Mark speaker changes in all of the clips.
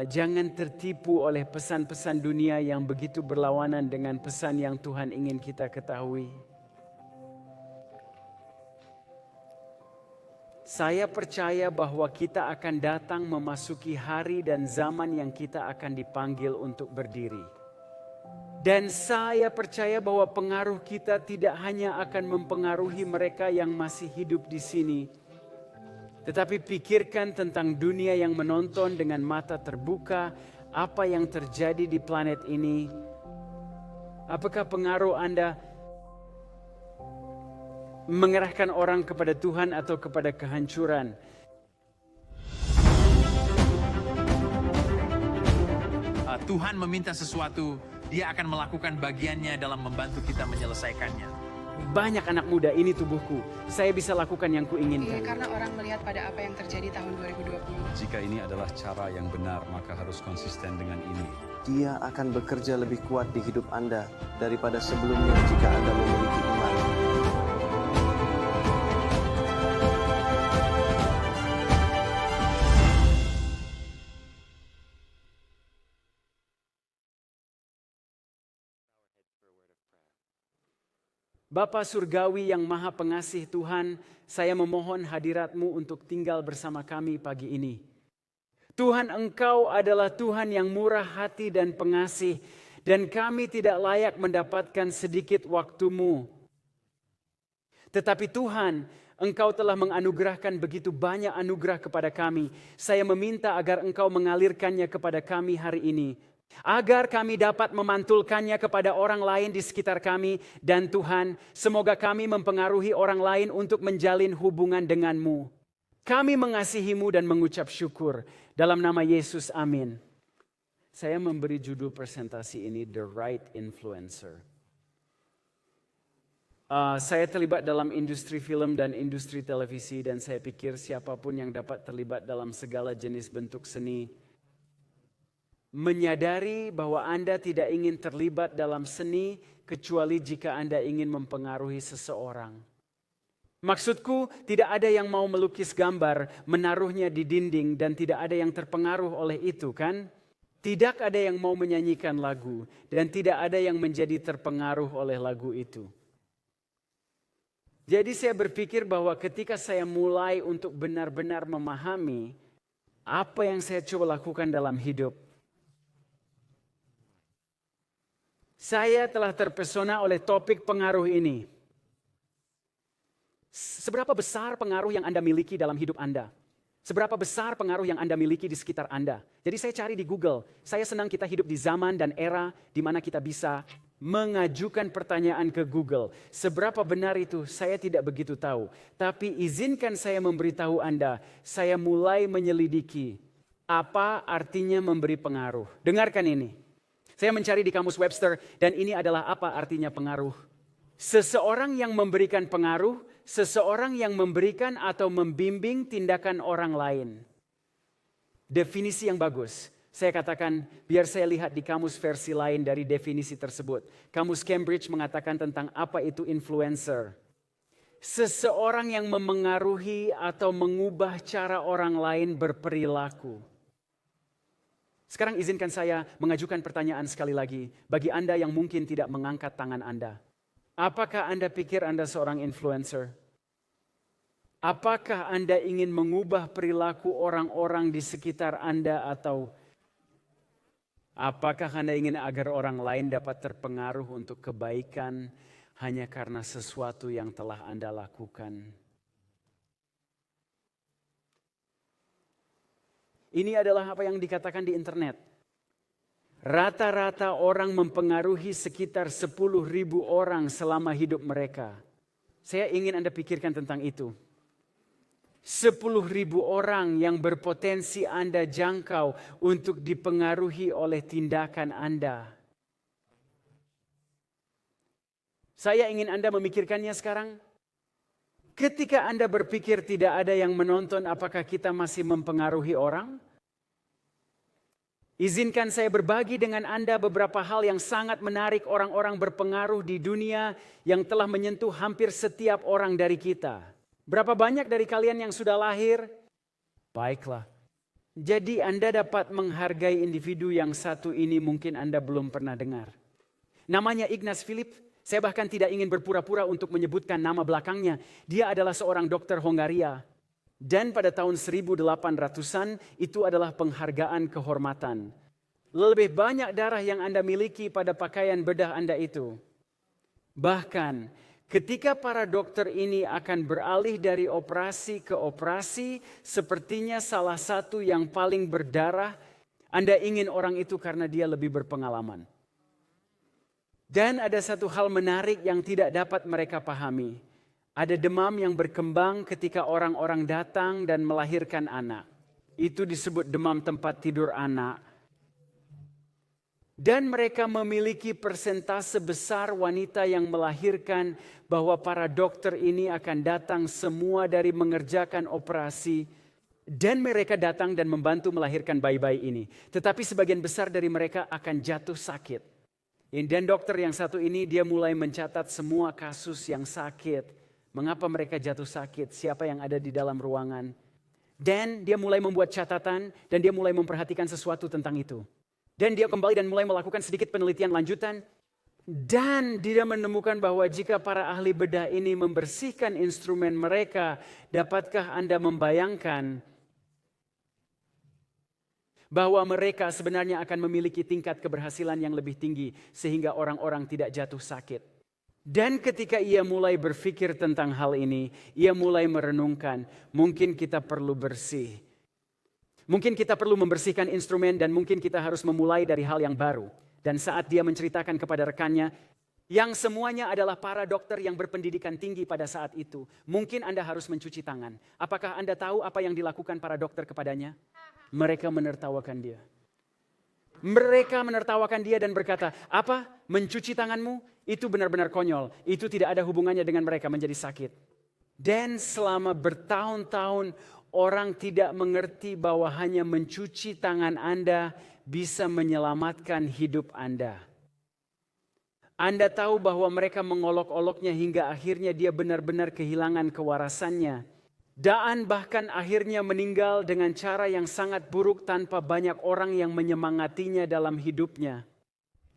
Speaker 1: Jangan tertipu oleh pesan-pesan dunia yang begitu berlawanan dengan pesan yang Tuhan ingin kita ketahui. Saya percaya bahwa kita akan datang memasuki hari dan zaman yang kita akan dipanggil untuk berdiri. Dan saya percaya bahwa pengaruh kita tidak hanya akan mempengaruhi mereka yang masih hidup di sini, tetapi pikirkan tentang dunia yang menonton dengan mata terbuka, apa yang terjadi di planet ini. Apakah pengaruh Anda mengerahkan orang kepada Tuhan atau kepada kehancuran?
Speaker 2: Tuhan meminta sesuatu, Dia akan melakukan bagiannya dalam membantu kita menyelesaikannya.
Speaker 1: Banyak anak muda, ini tubuhku, saya bisa lakukan yang kuinginkan.
Speaker 3: Iya, karena orang melihat pada apa yang terjadi tahun 2020.
Speaker 4: Jika ini adalah cara yang benar, maka harus konsisten dengan ini.
Speaker 5: Dia akan bekerja lebih kuat di hidup Anda daripada sebelumnya jika Anda memiliki iman.
Speaker 1: Bapa Surgawi yang Maha Pengasih Tuhan, saya memohon hadirat-Mu untuk tinggal bersama kami pagi ini. Tuhan, Engkau adalah Tuhan yang murah hati dan pengasih, dan kami tidak layak mendapatkan sedikit waktu-Mu. Tetapi Tuhan, Engkau telah menganugerahkan begitu banyak anugerah kepada kami. Saya meminta agar Engkau mengalirkannya kepada kami hari ini, agar kami dapat memantulkannya kepada orang lain di sekitar kami. Dan Tuhan, semoga kami mempengaruhi orang lain untuk menjalin hubungan denganmu. Kami mengasihimu dan mengucap syukur. Dalam nama Yesus, amin. Saya memberi judul presentasi ini, The Right Influencer. Saya terlibat dalam industri film dan industri televisi, dan saya pikir siapapun yang dapat terlibat dalam segala jenis bentuk seni, menyadari bahwa Anda tidak ingin terlibat dalam seni kecuali jika Anda ingin mempengaruhi seseorang. Maksudku, tidak ada yang mau melukis gambar, menaruhnya di dinding, dan tidak ada yang terpengaruh oleh itu, kan? Tidak ada yang mau menyanyikan lagu, dan tidak ada yang menjadi terpengaruh oleh lagu itu. Jadi saya berpikir bahwa ketika saya mulai untuk benar-benar memahami apa yang saya coba lakukan dalam hidup, saya telah terpesona oleh topik pengaruh ini. Seberapa besar pengaruh yang Anda miliki dalam hidup Anda? Seberapa besar pengaruh yang Anda miliki di sekitar Anda? Jadi saya cari di Google. Saya senang kita hidup di zaman dan era di mana kita bisa mengajukan pertanyaan ke Google. Seberapa benar itu? Saya tidak begitu tahu. Tapi izinkan saya memberitahu Anda, saya mulai menyelidiki apa artinya memberi pengaruh. Dengarkan ini. Saya mencari di kamus Webster, dan ini adalah apa artinya pengaruh. Seseorang yang memberikan pengaruh, seseorang yang memberikan atau membimbing tindakan orang lain. Definisi yang bagus. Saya katakan, biar saya lihat di kamus versi lain dari definisi tersebut. Kamus Cambridge mengatakan tentang apa itu influencer. Seseorang yang memengaruhi atau mengubah cara orang lain berperilaku. Sekarang izinkan saya mengajukan pertanyaan sekali lagi bagi Anda yang mungkin tidak mengangkat tangan Anda. Apakah Anda pikir Anda seorang influencer? Apakah Anda ingin mengubah perilaku orang-orang di sekitar Anda, atau apakah Anda ingin agar orang lain dapat terpengaruh untuk kebaikan hanya karena sesuatu yang telah Anda lakukan? Ini adalah apa yang dikatakan di internet. Rata-rata orang mempengaruhi sekitar 10.000 orang selama hidup mereka. Saya ingin Anda pikirkan tentang itu. 10.000 orang yang berpotensi Anda jangkau untuk dipengaruhi oleh tindakan Anda. Saya ingin Anda memikirkannya sekarang. Ketika Anda berpikir tidak ada yang menonton, apakah kita masih mempengaruhi orang? Izinkan saya berbagi dengan Anda beberapa hal yang sangat menarik orang-orang berpengaruh di dunia yang telah menyentuh hampir setiap orang dari kita. Berapa banyak dari kalian yang sudah lahir? Baiklah. Jadi Anda dapat menghargai individu yang satu ini mungkin Anda belum pernah dengar. Namanya Ignaz Philipp. Saya bahkan tidak ingin berpura-pura untuk menyebutkan nama belakangnya. Dia adalah seorang dokter Hongaria. Dan pada tahun 1800-an itu adalah penghargaan kehormatan. Lebih banyak darah yang Anda miliki pada pakaian bedah Anda itu. Bahkan ketika para dokter ini akan beralih dari operasi ke operasi, sepertinya salah satu yang paling berdarah, Anda ingin orang itu karena dia lebih berpengalaman. Dan ada satu hal menarik yang tidak dapat mereka pahami. Ada demam yang berkembang ketika orang-orang datang dan melahirkan anak. Itu disebut demam tempat tidur anak. Dan mereka memiliki persentase besar wanita yang melahirkan bahwa para dokter ini akan datang semua dari mengerjakan operasi. Dan mereka datang dan membantu melahirkan bayi-bayi ini. Tetapi sebagian besar dari mereka akan jatuh sakit. Dan dokter yang satu ini dia mulai mencatat semua kasus yang sakit. Mengapa mereka jatuh sakit, siapa yang ada di dalam ruangan. Dan dia mulai membuat catatan dan dia mulai memperhatikan sesuatu tentang itu. Dan dia kembali dan mulai melakukan sedikit penelitian lanjutan. Dan dia menemukan bahwa jika para ahli bedah ini membersihkan instrumen mereka, dapatkah Anda membayangkan bahwa mereka sebenarnya akan memiliki tingkat keberhasilan yang lebih tinggi sehingga orang-orang tidak jatuh sakit. Dan ketika ia mulai berpikir tentang hal ini, ia mulai merenungkan, mungkin kita perlu bersih. Mungkin kita perlu membersihkan instrumen dan mungkin kita harus memulai dari hal yang baru. Dan saat dia menceritakan kepada rekannya, yang semuanya adalah para dokter yang berpendidikan tinggi pada saat itu. Mungkin Anda harus mencuci tangan. Apakah Anda tahu apa yang dilakukan para dokter kepadanya? Mereka menertawakan dia. Mereka menertawakan dia dan berkata, apa? Mencuci tanganmu? Itu benar-benar konyol. Itu tidak ada hubungannya dengan mereka menjadi sakit. Dan selama bertahun-tahun orang tidak mengerti bahwa hanya mencuci tangan Anda bisa menyelamatkan hidup Anda. Anda tahu bahwa mereka mengolok-oloknya hingga akhirnya dia benar-benar kehilangan kewarasannya. Daan bahkan akhirnya meninggal dengan cara yang sangat buruk tanpa banyak orang yang menyemangatinya dalam hidupnya.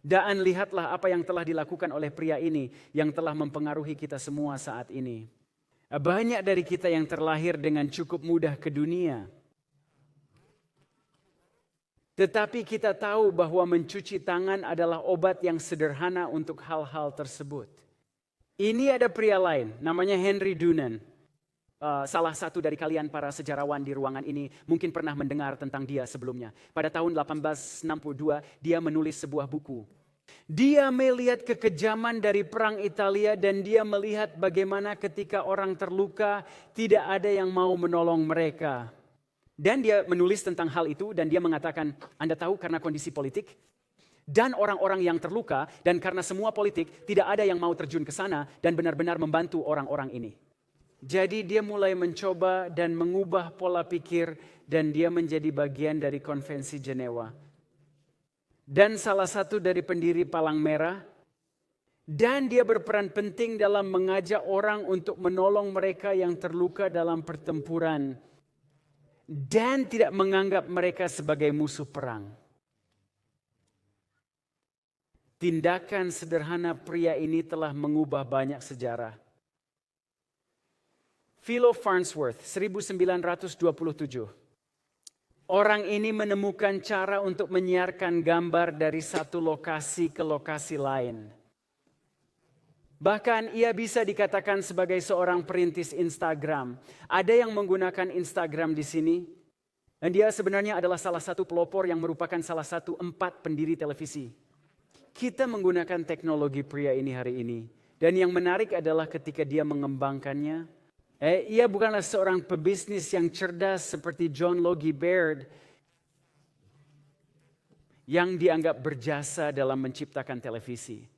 Speaker 1: Daan, lihatlah apa yang telah dilakukan oleh pria ini yang telah mempengaruhi kita semua saat ini. Banyak dari kita yang terlahir dengan cukup mudah ke dunia. Tetapi kita tahu bahwa mencuci tangan adalah obat yang sederhana untuk hal-hal tersebut. Ini ada pria lain, namanya Henry Dunant. Salah satu dari kalian para sejarawan di ruangan ini mungkin pernah mendengar tentang dia sebelumnya. Pada tahun 1862 dia menulis sebuah buku. Dia melihat kekejaman dari perang Italia dan dia melihat bagaimana ketika orang terluka tidak ada yang mau menolong mereka. Dan dia menulis tentang hal itu dan dia mengatakan, Anda tahu karena kondisi politik dan orang-orang yang terluka dan karena semua politik tidak ada yang mau terjun ke sana dan benar-benar membantu orang-orang ini. Jadi dia mulai mencoba dan mengubah pola pikir dan dia menjadi bagian dari konvensi Jenewa. Dan salah satu dari pendiri Palang Merah. Dan dia berperan penting dalam mengajak orang untuk menolong mereka yang terluka dalam pertempuran. Dan tidak menganggap mereka sebagai musuh perang. Tindakan sederhana pria ini telah mengubah banyak sejarah. Philo Farnsworth, 1927. Orang ini menemukan cara untuk menyiarkan gambar dari satu lokasi ke lokasi lain. Bahkan ia bisa dikatakan sebagai seorang perintis Instagram. Ada yang menggunakan Instagram di sini. Dan dia sebenarnya adalah salah satu pelopor yang merupakan salah satu 4 pendiri televisi. Kita menggunakan teknologi pria ini hari ini. Dan yang menarik adalah ketika dia mengembangkannya. Ia bukanlah seorang pebisnis yang cerdas seperti John Logie Baird yang dianggap berjasa dalam menciptakan televisi.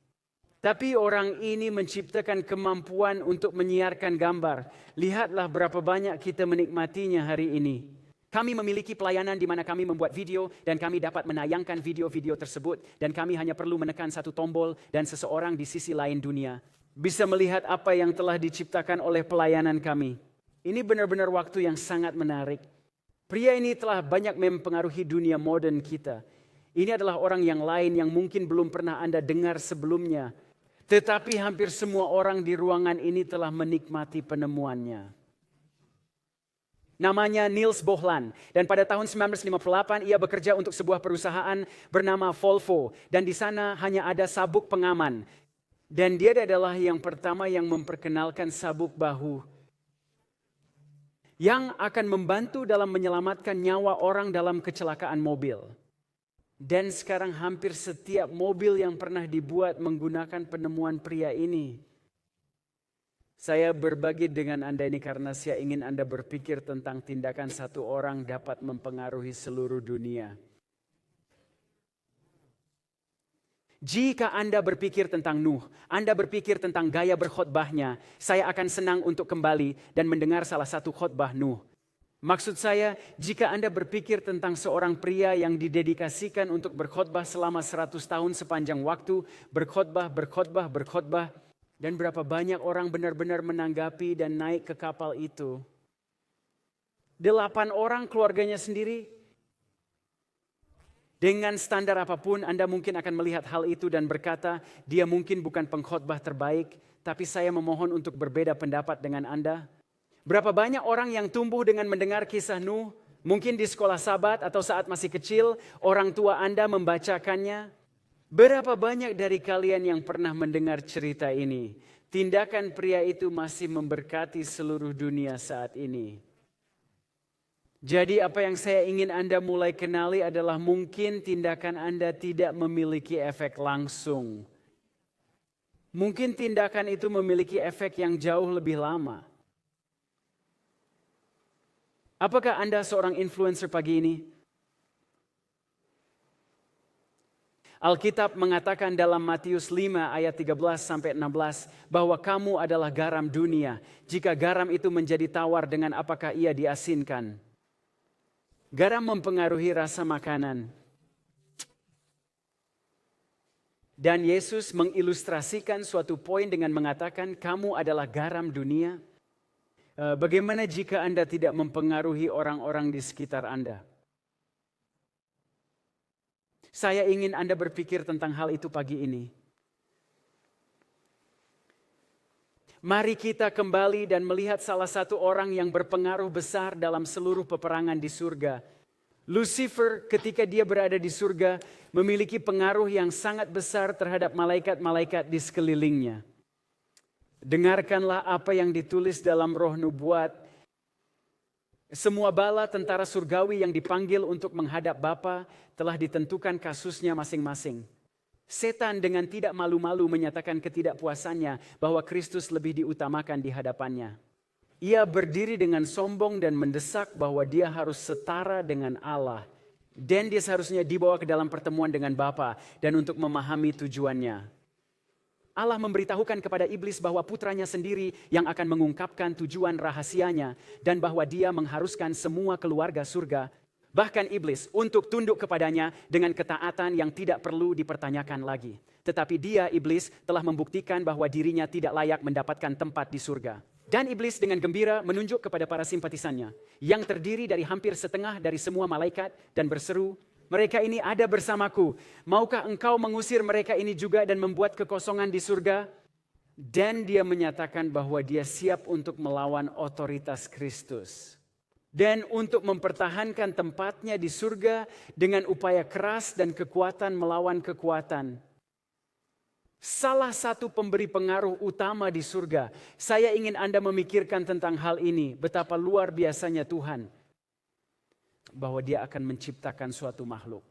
Speaker 1: Tapi orang ini menciptakan kemampuan untuk menyiarkan gambar. Lihatlah berapa banyak kita menikmatinya hari ini. Kami memiliki pelayanan di mana kami membuat video dan kami dapat menayangkan video-video tersebut. Dan kami hanya perlu menekan satu tombol dan seseorang di sisi lain dunia bisa melihat apa yang telah diciptakan oleh pelayanan kami. Ini benar-benar waktu yang sangat menarik. Pria ini telah banyak mempengaruhi dunia modern kita. Ini adalah orang yang lain yang mungkin belum pernah Anda dengar sebelumnya. Tetapi hampir semua orang di ruangan ini telah menikmati penemuannya. Namanya Niels Bohlan. Dan pada tahun 1958 ia bekerja untuk sebuah perusahaan bernama Volvo. Dan di sana hanya ada sabuk pengaman. Dan dia adalah yang pertama yang memperkenalkan sabuk bahu. Yang akan membantu dalam menyelamatkan nyawa orang dalam kecelakaan mobil. Dan sekarang hampir setiap mobil yang pernah dibuat menggunakan penemuan pria ini. Saya berbagi dengan Anda ini karena saya ingin Anda berpikir tentang tindakan satu orang dapat mempengaruhi seluruh dunia. Jika Anda berpikir tentang Nuh, Anda berpikir tentang gaya berkhotbahnya, saya akan senang untuk kembali dan mendengar salah satu khotbah Nuh. Maksud saya, jika Anda berpikir tentang seorang pria yang didedikasikan untuk berkhotbah selama 100 tahun sepanjang waktu, berkhotbah, dan berapa banyak orang benar-benar menanggapi dan naik ke kapal itu. 8 orang keluarganya sendiri. Dengan standar apapun Anda mungkin akan melihat hal itu dan berkata, dia mungkin bukan pengkhotbah terbaik, tapi saya memohon untuk berbeda pendapat dengan Anda. Berapa banyak orang yang tumbuh dengan mendengar kisah Nuh, mungkin di sekolah Sabat atau saat masih kecil, orang tua Anda membacakannya. Berapa banyak dari kalian yang pernah mendengar cerita ini? Tindakan pria itu masih memberkati seluruh dunia saat ini. Jadi apa yang saya ingin Anda mulai kenali adalah mungkin tindakan Anda tidak memiliki efek langsung. Mungkin tindakan itu memiliki efek yang jauh lebih lama. Apakah Anda seorang influencer pagi ini? Alkitab mengatakan dalam Matius 5 ayat 13-16 bahwa kamu adalah garam dunia. Jika garam itu menjadi tawar, dengan apakah ia diasinkan? Garam mempengaruhi rasa makanan. Dan Yesus mengilustrasikan suatu poin dengan mengatakan kamu adalah garam dunia. Bagaimana jika Anda tidak mempengaruhi orang-orang di sekitar Anda? Saya ingin Anda berpikir tentang hal itu pagi ini. Mari kita kembali dan melihat salah satu orang yang berpengaruh besar dalam seluruh peperangan di surga. Lucifer ketika dia berada di surga memiliki pengaruh yang sangat besar terhadap malaikat-malaikat di sekelilingnya. Dengarkanlah apa yang ditulis dalam Roh Nubuat. Semua bala tentara surgawi yang dipanggil untuk menghadap Bapa telah ditentukan kasusnya masing-masing. Setan dengan tidak malu-malu menyatakan ketidakpuasannya bahwa Kristus lebih diutamakan di hadapannya. Ia berdiri dengan sombong dan mendesak bahwa dia harus setara dengan Allah. Dan dia seharusnya dibawa ke dalam pertemuan dengan Bapa dan untuk memahami tujuannya. Allah memberitahukan kepada iblis bahwa putranya sendiri yang akan mengungkapkan tujuan rahasianya dan bahwa dia mengharuskan semua keluarga surga, bahkan iblis, untuk tunduk kepadanya dengan ketaatan yang tidak perlu dipertanyakan lagi. Tetapi dia, iblis, telah membuktikan bahwa dirinya tidak layak mendapatkan tempat di surga. Dan iblis dengan gembira menunjuk kepada para simpatisannya yang terdiri dari hampir setengah dari semua malaikat dan berseru, mereka ini ada bersamaku. Maukah engkau mengusir mereka ini juga dan membuat kekosongan di surga? Dan dia menyatakan bahwa dia siap untuk melawan otoritas Kristus. Dan untuk mempertahankan tempatnya di surga dengan upaya keras dan kekuatan melawan kekuatan. Salah satu pemberi pengaruh utama di surga. Saya ingin Anda memikirkan tentang hal ini. Betapa luar biasanya Tuhan. Bahwa dia akan menciptakan suatu makhluk.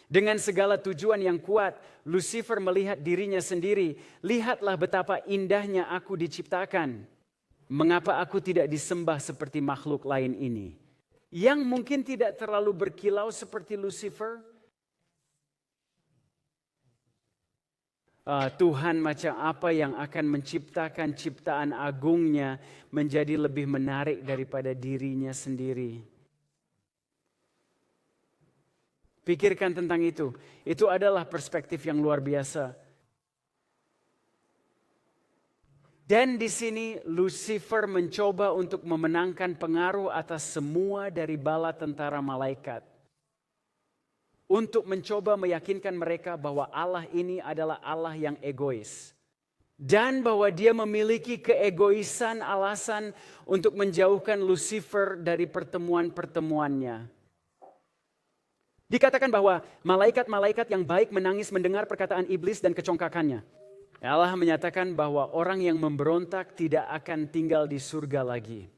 Speaker 1: Dengan segala tujuan yang kuat, Lucifer melihat dirinya sendiri. Lihatlah betapa indahnya aku diciptakan. Mengapa aku tidak disembah seperti makhluk lain ini? Yang mungkin tidak terlalu berkilau seperti Lucifer. Tuhan macam apa yang akan menciptakan ciptaan agungnya menjadi lebih menarik daripada dirinya sendiri. Pikirkan tentang itu. Itu adalah perspektif yang luar biasa. Dan di sini Lucifer mencoba untuk memenangkan pengaruh atas semua dari bala tentara malaikat. Untuk mencoba meyakinkan mereka bahwa Allah ini adalah Allah yang egois. Dan bahwa dia memiliki keegoisan alasan untuk menjauhkan Lucifer dari pertemuan-pertemuannya. Dikatakan bahwa malaikat-malaikat yang baik menangis mendengar perkataan iblis dan kecongkakannya. Allah menyatakan bahwa orang yang memberontak tidak akan tinggal di surga lagi.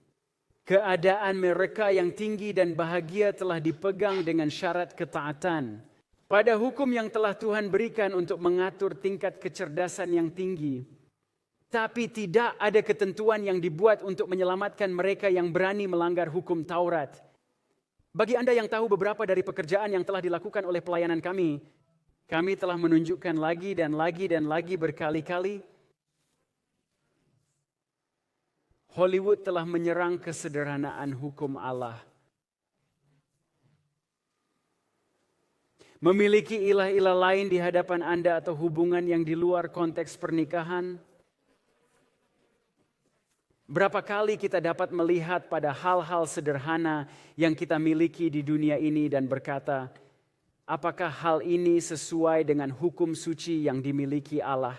Speaker 1: Keadaan mereka yang tinggi dan bahagia telah dipegang dengan syarat ketaatan pada hukum yang telah Tuhan berikan untuk mengatur tingkat kecerdasan yang tinggi. Tapi tidak ada ketentuan yang dibuat untuk menyelamatkan mereka yang berani melanggar hukum Taurat. Bagi Anda yang tahu beberapa dari pekerjaan yang telah dilakukan oleh pelayanan kami telah menunjukkan lagi dan lagi berkali-kali. Hollywood telah menyerang kesederhanaan hukum Allah. Memiliki ilah-ilah lain di hadapan Anda atau hubungan yang di luar konteks pernikahan. Berapa kali kita dapat melihat pada hal-hal sederhana yang kita miliki di dunia ini dan berkata, apakah hal ini sesuai dengan hukum suci yang dimiliki Allah?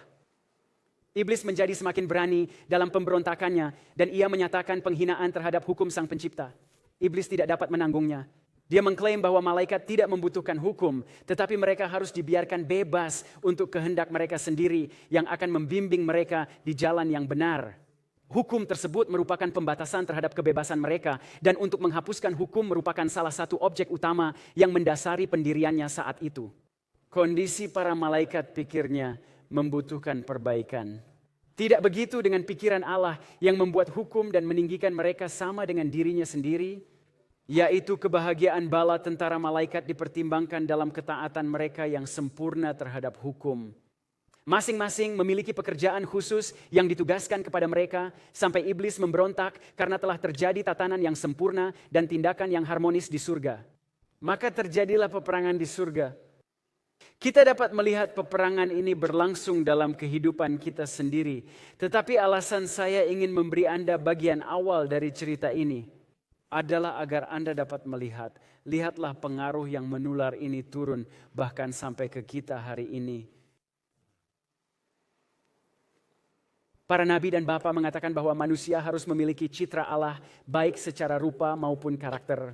Speaker 1: Iblis menjadi semakin berani dalam pemberontakannya dan ia menyatakan penghinaan terhadap hukum Sang Pencipta. Iblis tidak dapat menanggungnya. Dia mengklaim bahwa malaikat tidak membutuhkan hukum, tetapi mereka harus dibiarkan bebas untuk kehendak mereka sendiri yang akan membimbing mereka di jalan yang benar. Hukum tersebut merupakan pembatasan terhadap kebebasan mereka dan untuk menghapuskan hukum merupakan salah satu objek utama yang mendasari pendiriannya saat itu. Kondisi para malaikat pikirnya membutuhkan perbaikan. Tidak begitu dengan pikiran Allah yang membuat hukum dan meninggikan mereka sama dengan dirinya sendiri, yaitu kebahagiaan bala tentara malaikat dipertimbangkan dalam ketaatan mereka yang sempurna terhadap hukum. Masing-masing memiliki pekerjaan khusus yang ditugaskan kepada mereka sampai iblis memberontak karena telah terjadi tatanan yang sempurna dan tindakan yang harmonis di surga. Maka terjadilah peperangan di surga. Kita dapat melihat peperangan ini berlangsung dalam kehidupan kita sendiri. Tetapi alasan saya ingin memberi Anda bagian awal dari cerita ini adalah agar Anda dapat melihat. Lihatlah pengaruh yang menular ini turun bahkan sampai ke kita hari ini. Para nabi dan bapa mengatakan bahwa manusia harus memiliki citra Allah baik secara rupa maupun karakter.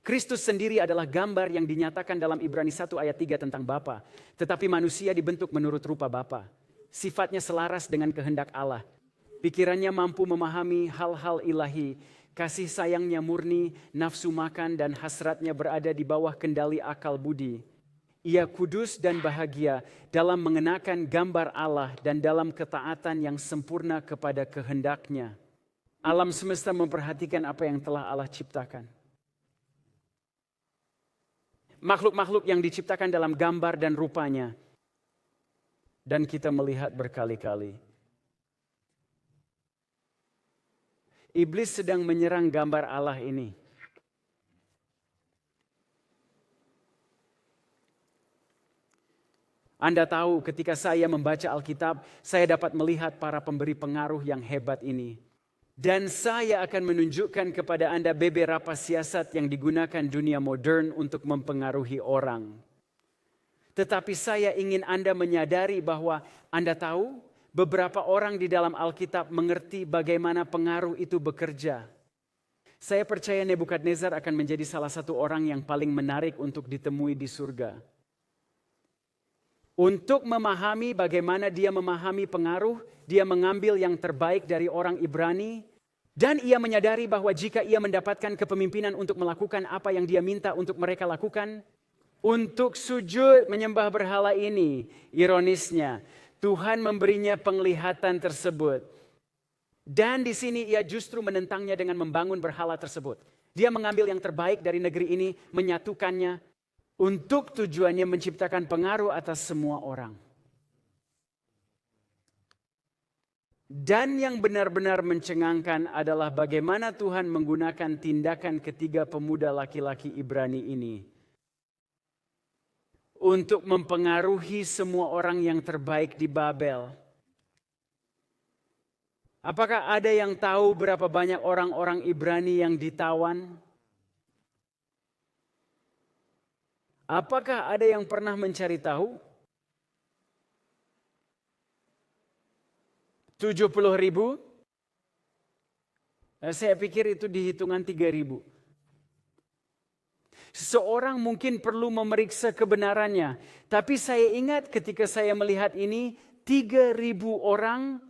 Speaker 1: Kristus sendiri adalah gambar yang dinyatakan dalam Ibrani 1 ayat 3 tentang Bapa. Tetapi manusia dibentuk menurut rupa Bapa. Sifatnya selaras dengan kehendak Allah. Pikirannya mampu memahami hal-hal ilahi. Kasih sayangnya murni, nafsu makan dan hasratnya berada di bawah kendali akal budi. Ia kudus dan bahagia dalam mengenakan gambar Allah dan dalam ketaatan yang sempurna kepada kehendaknya. Alam semesta memperhatikan apa yang telah Allah ciptakan. Makhluk-makhluk yang diciptakan dalam gambar dan rupanya. Dan kita melihat berkali-kali. Iblis sedang menyerang gambar Allah ini. Anda tahu ketika saya membaca Alkitab, saya dapat melihat para pemberi pengaruh yang hebat ini. Dan saya akan menunjukkan kepada Anda beberapa siasat yang digunakan dunia modern untuk mempengaruhi orang. Tetapi saya ingin Anda menyadari bahwa Anda tahu beberapa orang di dalam Alkitab mengerti bagaimana pengaruh itu bekerja. Saya percaya Nebukadnezar akan menjadi salah satu orang yang paling menarik untuk ditemui di surga. Untuk memahami bagaimana dia memahami pengaruh, dia mengambil yang terbaik dari orang Ibrani. Dan ia menyadari bahwa jika ia mendapatkan kepemimpinan untuk melakukan apa yang dia minta untuk mereka lakukan, untuk sujud menyembah berhala ini, ironisnya, Tuhan memberinya penglihatan tersebut. Dan di sini ia justru menentangnya dengan membangun berhala tersebut. Dia mengambil yang terbaik dari negeri ini, menyatukannya, untuk tujuannya menciptakan pengaruh atas semua orang. Dan yang benar-benar mencengangkan adalah bagaimana Tuhan menggunakan tindakan ketiga pemuda laki-laki Ibrani ini untuk mempengaruhi semua orang yang terbaik di Babel. Apakah ada yang tahu berapa banyak orang-orang Ibrani yang ditawan? Apakah ada yang pernah mencari tahu? 70.000? Saya pikir itu di hitungan 3.000. Seseorang mungkin perlu memeriksa kebenarannya. Tapi saya ingat ketika saya melihat ini, 3.000 orang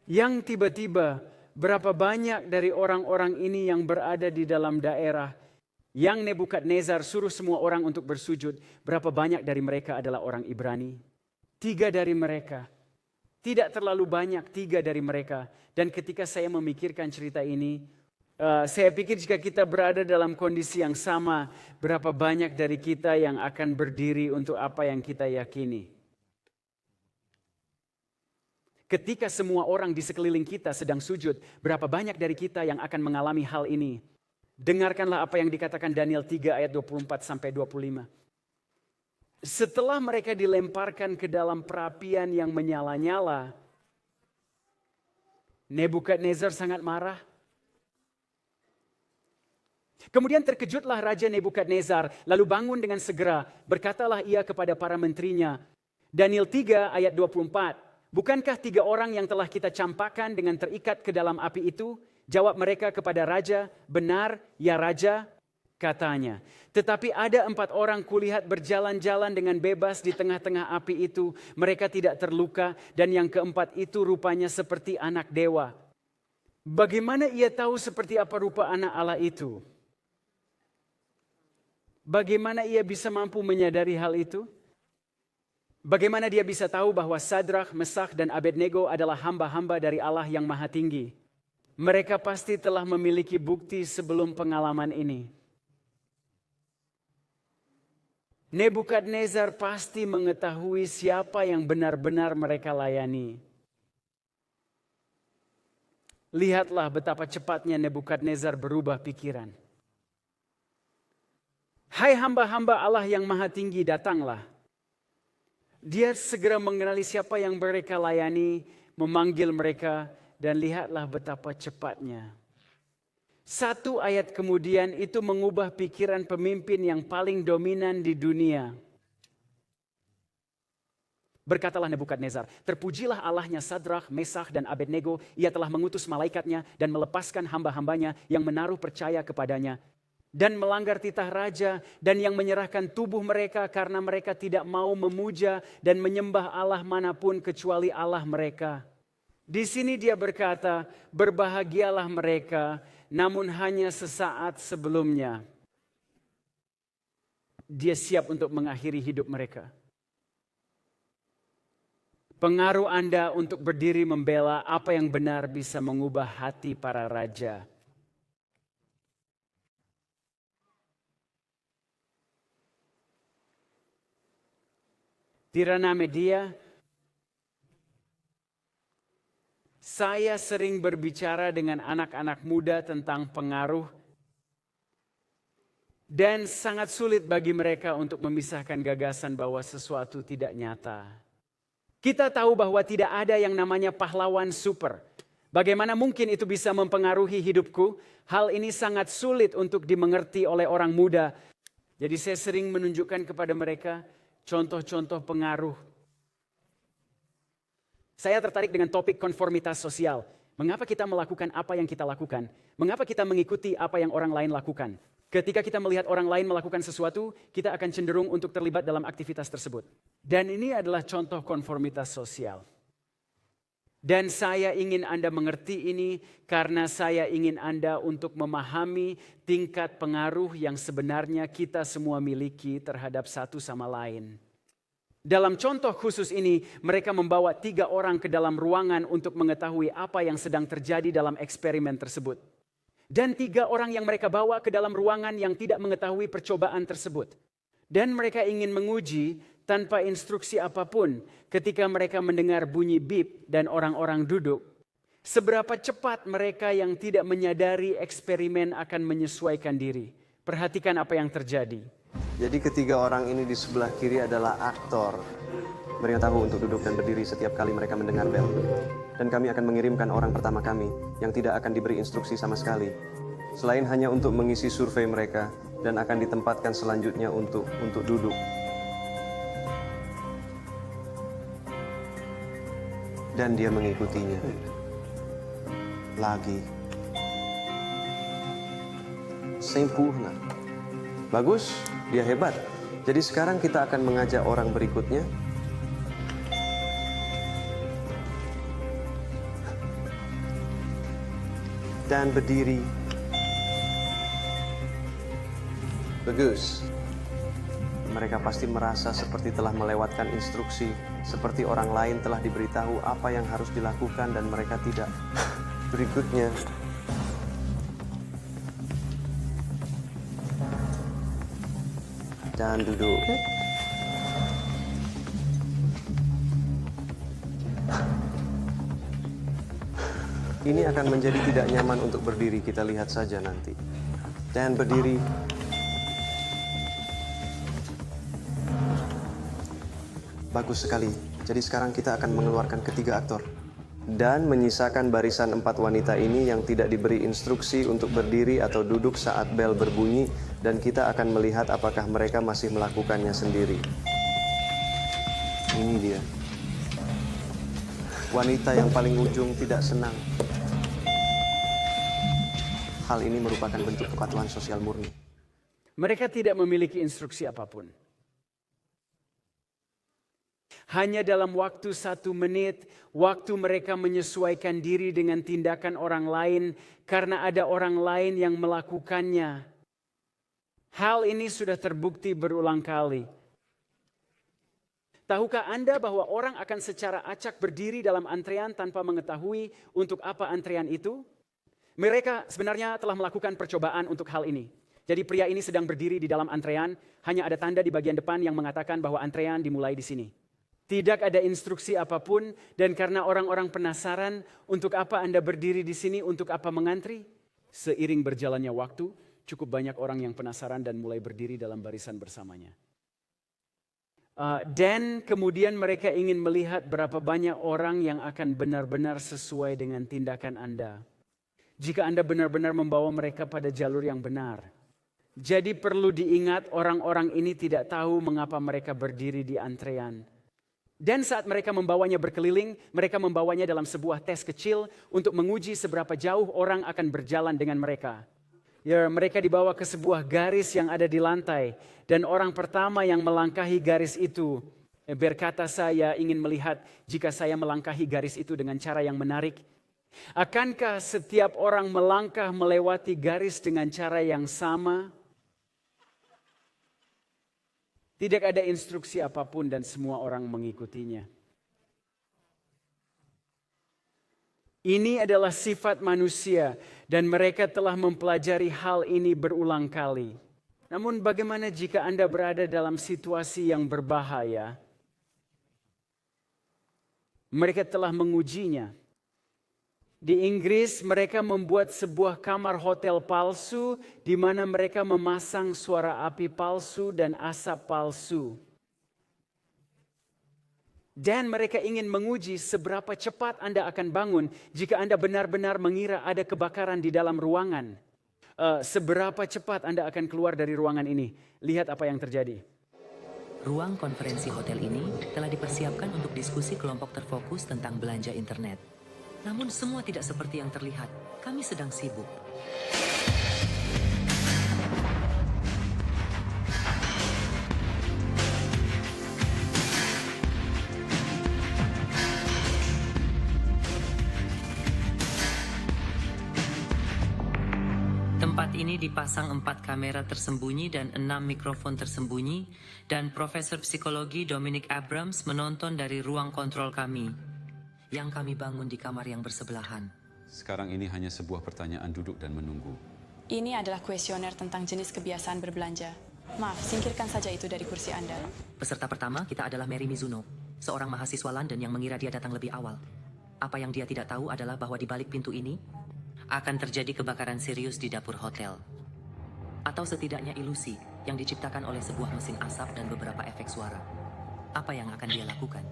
Speaker 1: yang tiba-tiba berapa banyak dari orang-orang ini yang berada di dalam daerah yang Nebukadnezar suruh semua orang untuk bersujud. Berapa banyak dari mereka adalah orang Ibrani? 3 dari mereka. Tidak terlalu banyak, 3 dari mereka. Dan ketika saya memikirkan cerita ini, saya pikir jika kita berada dalam kondisi yang sama, berapa banyak dari kita yang akan berdiri untuk apa yang kita yakini. Ketika semua orang di sekeliling kita sedang sujud, berapa banyak dari kita yang akan mengalami hal ini? Dengarkanlah apa yang dikatakan Daniel 3 ayat 24 sampai 25. Setelah mereka dilemparkan ke dalam perapian yang menyala-nyala, Nebukadnezar sangat marah. Kemudian terkejutlah Raja Nebukadnezar, lalu bangun dengan segera. Berkatalah ia kepada para menterinya, Daniel 3 ayat 24, bukankah 3 orang yang telah kita campakkan dengan terikat ke dalam api itu? Jawab mereka kepada Raja, benar ya Raja, katanya. Tetapi ada 4 orang kulihat berjalan-jalan dengan bebas di tengah-tengah api itu. Mereka tidak terluka dan yang keempat itu rupanya seperti anak dewa. Bagaimana ia tahu seperti apa rupa anak Allah itu? Bagaimana ia bisa mampu menyadari hal itu? Bagaimana dia bisa tahu bahwa Sadrak, Mesak, dan Abednego adalah hamba-hamba dari Allah yang Maha Tinggi? Mereka pasti telah memiliki bukti sebelum pengalaman ini. Nebukadnezar pasti mengetahui siapa yang benar-benar mereka layani. Lihatlah betapa cepatnya Nebukadnezar berubah pikiran. Hai hamba-hamba Allah yang Maha Tinggi, datanglah. Dia segera mengenali siapa yang mereka layani, memanggil mereka, dan lihatlah betapa cepatnya. 1 ayat kemudian itu mengubah pikiran pemimpin yang paling dominan di dunia. Berkatalah Nebukadnezar, terpujilah Allahnya Sadrak, Mesak, dan Abednego. Ia telah mengutus malaikatnya dan melepaskan hamba-hambanya yang menaruh percaya kepadanya. Dan melanggar titah raja dan yang menyerahkan tubuh mereka karena mereka tidak mau memuja dan menyembah Allah manapun kecuali Allah mereka. Di sini dia berkata, berbahagialah mereka, namun hanya sesaat sebelumnya. Dia siap untuk mengakhiri hidup mereka. Pengaruh Anda untuk berdiri membela apa yang benar bisa mengubah hati para raja. Tirana media, saya sering berbicara dengan anak-anak muda tentang pengaruh dan sangat sulit bagi mereka untuk memisahkan gagasan bahwa sesuatu tidak nyata. Kita tahu bahwa tidak ada yang namanya pahlawan super. Bagaimana mungkin itu bisa mempengaruhi hidupku? Hal ini sangat sulit untuk dimengerti oleh orang muda. Jadi saya sering menunjukkan kepada mereka contoh-contoh pengaruh. Saya tertarik dengan topik konformitas sosial. Mengapa kita melakukan apa yang kita lakukan? Mengapa kita mengikuti apa yang orang lain lakukan? Ketika kita melihat orang lain melakukan sesuatu, kita akan cenderung untuk terlibat dalam aktivitas tersebut. Dan ini adalah contoh konformitas sosial. Dan saya ingin Anda mengerti ini karena saya ingin Anda untuk memahami tingkat pengaruh yang sebenarnya kita semua miliki terhadap satu sama lain. Dalam contoh khusus ini, mereka membawa 3 orang ke dalam ruangan untuk mengetahui apa yang sedang terjadi dalam eksperimen tersebut. Dan 3 orang yang mereka bawa ke dalam ruangan yang tidak mengetahui percobaan tersebut. Dan mereka ingin menguji tanpa instruksi apapun ketika mereka mendengar bunyi bip dan orang-orang duduk. Seberapa cepat mereka yang tidak menyadari eksperimen akan menyesuaikan diri. Perhatikan apa yang terjadi.
Speaker 5: Jadi ketiga orang ini di sebelah kiri adalah aktor. tahu untuk duduk dan berdiri setiap kali mereka mendengar bel. Dan kami akan mengirimkan orang pertama kami yang tidak akan diberi instruksi sama sekali, selain hanya untuk mengisi survei mereka dan akan ditempatkan selanjutnya untuk duduk. Dan dia mengikutinya. Lagi. Sempurna. Bagus, dia hebat. Jadi sekarang kita akan mengajak orang berikutnya. Dan berdiri. Bagus. Mereka pasti merasa seperti telah melewatkan instruksi, seperti orang lain telah diberitahu apa yang harus dilakukan dan mereka tidak. Berikutnya. Dan duduk. Ini akan menjadi tidak nyaman untuk berdiri, kita lihat saja nanti. Dan berdiri. Bagus sekali. Jadi sekarang kita akan mengeluarkan ketiga aktor. Dan menyisakan barisan 4 wanita ini yang tidak diberi instruksi untuk berdiri atau duduk saat bel berbunyi. Dan kita akan melihat apakah mereka masih melakukannya sendiri. Ini dia. Wanita yang paling ujung tidak senang. Hal ini merupakan bentuk kepatuhan sosial murni.
Speaker 1: Mereka tidak memiliki instruksi apapun. Hanya dalam waktu 1 menit, waktu mereka menyesuaikan diri dengan tindakan orang lain karena ada orang lain yang melakukannya. Hal ini sudah terbukti berulang kali. Tahukah Anda bahwa orang akan secara acak berdiri dalam antrean tanpa mengetahui untuk apa antrean itu? Mereka sebenarnya telah melakukan percobaan untuk hal ini. Jadi pria ini sedang berdiri di dalam antrean, hanya ada tanda di bagian depan yang mengatakan bahwa antrean dimulai di sini. Tidak ada instruksi apapun, dan karena orang-orang penasaran untuk apa Anda berdiri di sini, untuk apa mengantri, seiring berjalannya waktu, cukup banyak orang yang penasaran dan mulai berdiri dalam barisan bersamanya. Dan kemudian mereka ingin melihat berapa banyak orang yang akan benar-benar sesuai dengan tindakan Anda. Jika Anda benar-benar membawa mereka pada jalur yang benar. Jadi perlu diingat orang-orang ini tidak tahu mengapa mereka berdiri di antrean. Dan saat mereka membawanya berkeliling, mereka membawanya dalam sebuah tes kecil untuk menguji seberapa jauh orang akan berjalan dengan mereka. Ya, mereka dibawa ke sebuah garis yang ada di lantai. Dan orang pertama yang melangkahi garis itu berkata, saya ingin melihat jika saya melangkahi garis itu dengan cara yang menarik. Akankah setiap orang melangkah melewati garis dengan cara yang sama? Tidak ada instruksi apapun dan semua orang mengikutinya. Ini adalah sifat manusia dan mereka telah mempelajari hal ini berulang kali. Namun bagaimana jika Anda berada dalam situasi yang berbahaya? Mereka telah mengujinya. Di Inggris mereka membuat sebuah kamar hotel palsu di mana mereka memasang suara api palsu dan asap palsu. Dan mereka ingin menguji seberapa cepat Anda akan bangun jika Anda benar-benar mengira ada kebakaran di dalam ruangan. Seberapa cepat Anda akan keluar dari ruangan ini. Lihat apa yang terjadi.
Speaker 6: Ruang konferensi hotel ini telah dipersiapkan untuk diskusi kelompok terfokus tentang belanja internet. Namun semua tidak seperti yang terlihat. Kami sedang sibuk. Tempat ini dipasang 4 kamera tersembunyi dan 6 mikrofon tersembunyi, dan Profesor Psikologi Dominic Abrams menonton dari ruang kontrol kami yang kami bangun di kamar yang bersebelahan.
Speaker 4: Sekarang ini hanya sebuah pertanyaan duduk dan menunggu.
Speaker 3: Ini adalah kuesioner tentang jenis kebiasaan berbelanja. Maaf, singkirkan saja itu dari kursi Anda.
Speaker 6: Peserta pertama kita adalah Mary Mizuno, seorang mahasiswa London yang mengira dia datang lebih awal. Apa yang dia tidak tahu adalah bahwa di balik pintu ini akan terjadi kebakaran serius di dapur hotel. Atau setidaknya ilusi yang diciptakan oleh sebuah mesin asap dan beberapa efek suara. apa yang akan dia lakukan?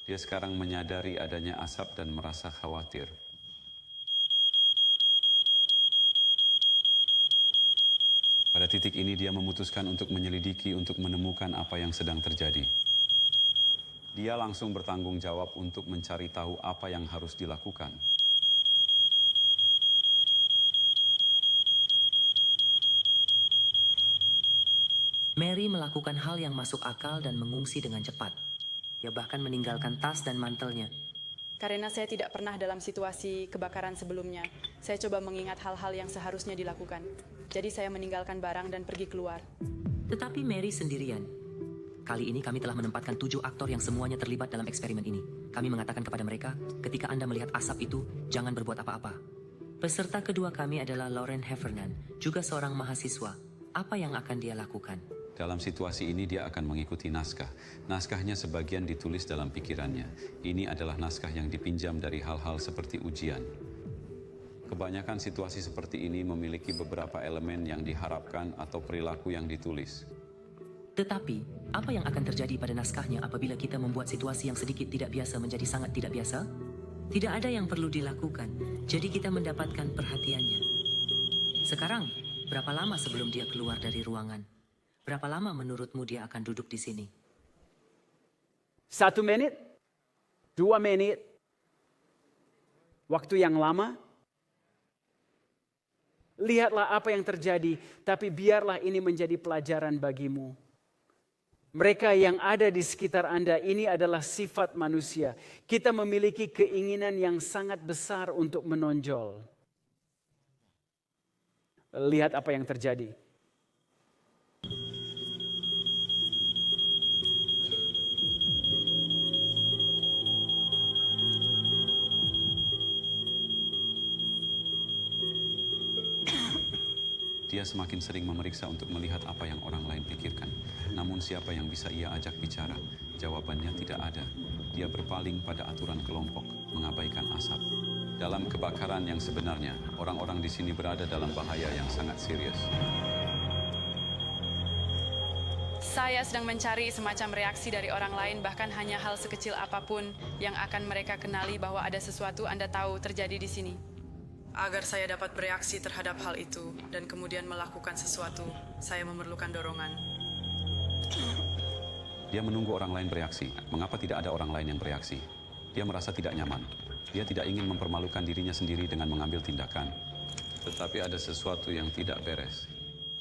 Speaker 4: Dia sekarang menyadari adanya asap dan merasa khawatir. Pada titik ini dia memutuskan untuk menyelidiki untuk menemukan apa yang sedang terjadi. Dia langsung bertanggung jawab untuk mencari tahu apa yang harus dilakukan.
Speaker 6: Mary melakukan hal yang masuk akal dan mengungsi dengan cepat. Dia bahkan meninggalkan tas dan mantelnya.
Speaker 3: Karena saya tidak pernah dalam situasi kebakaran sebelumnya, saya coba mengingat hal-hal yang seharusnya dilakukan. Jadi saya meninggalkan barang dan pergi keluar.
Speaker 6: Tetapi Mary sendirian. Kali ini kami telah menempatkan 7 aktor yang semuanya terlibat dalam eksperimen ini. Kami mengatakan kepada mereka, ketika Anda melihat asap itu, jangan berbuat apa-apa. Peserta kedua kami adalah Lauren Heffernan, juga seorang mahasiswa. Apa yang akan dia lakukan?
Speaker 4: Dalam situasi ini dia akan mengikuti naskah. Naskahnya sebagian ditulis dalam pikirannya. Ini adalah naskah yang dipinjam dari hal-hal seperti ujian. Kebanyakan situasi seperti ini memiliki beberapa elemen yang diharapkan atau perilaku yang ditulis.
Speaker 6: Tetapi, apa yang akan terjadi pada naskahnya apabila kita membuat situasi yang sedikit tidak biasa menjadi sangat tidak biasa? Tidak ada yang perlu dilakukan, jadi kita mendapatkan perhatiannya. Sekarang, berapa lama sebelum dia keluar dari ruangan? Berapa lama menurutmu dia akan duduk di sini?
Speaker 1: 1 menit, 2 menit, waktu yang lama. Lihatlah apa yang terjadi, tapi biarlah ini menjadi pelajaran bagimu. Mereka yang ada di sekitar Anda, ini adalah sifat manusia. Kita memiliki keinginan yang sangat besar untuk menonjol. Lihat apa yang terjadi.
Speaker 4: Dia semakin sering memeriksa untuk melihat apa yang orang lain pikirkan. Namun siapa yang bisa ia ajak bicara? Jawabannya tidak ada. Dia berpaling pada aturan kelompok, mengabaikan asap. Dalam kebakaran yang sebenarnya, orang-orang di sini berada dalam bahaya yang sangat serius.
Speaker 3: Saya sedang mencari semacam reaksi dari orang lain, bahkan hanya hal sekecil apapun yang akan mereka kenali bahwa ada sesuatu Anda tahu terjadi di sini. Agar saya dapat bereaksi terhadap hal itu dan kemudian melakukan sesuatu, saya memerlukan dorongan.
Speaker 4: Dia menunggu orang lain bereaksi. Mengapa tidak ada orang lain yang bereaksi? Dia merasa tidak nyaman. Dia tidak ingin mempermalukan dirinya sendiri dengan mengambil tindakan. Tetapi ada sesuatu yang tidak beres.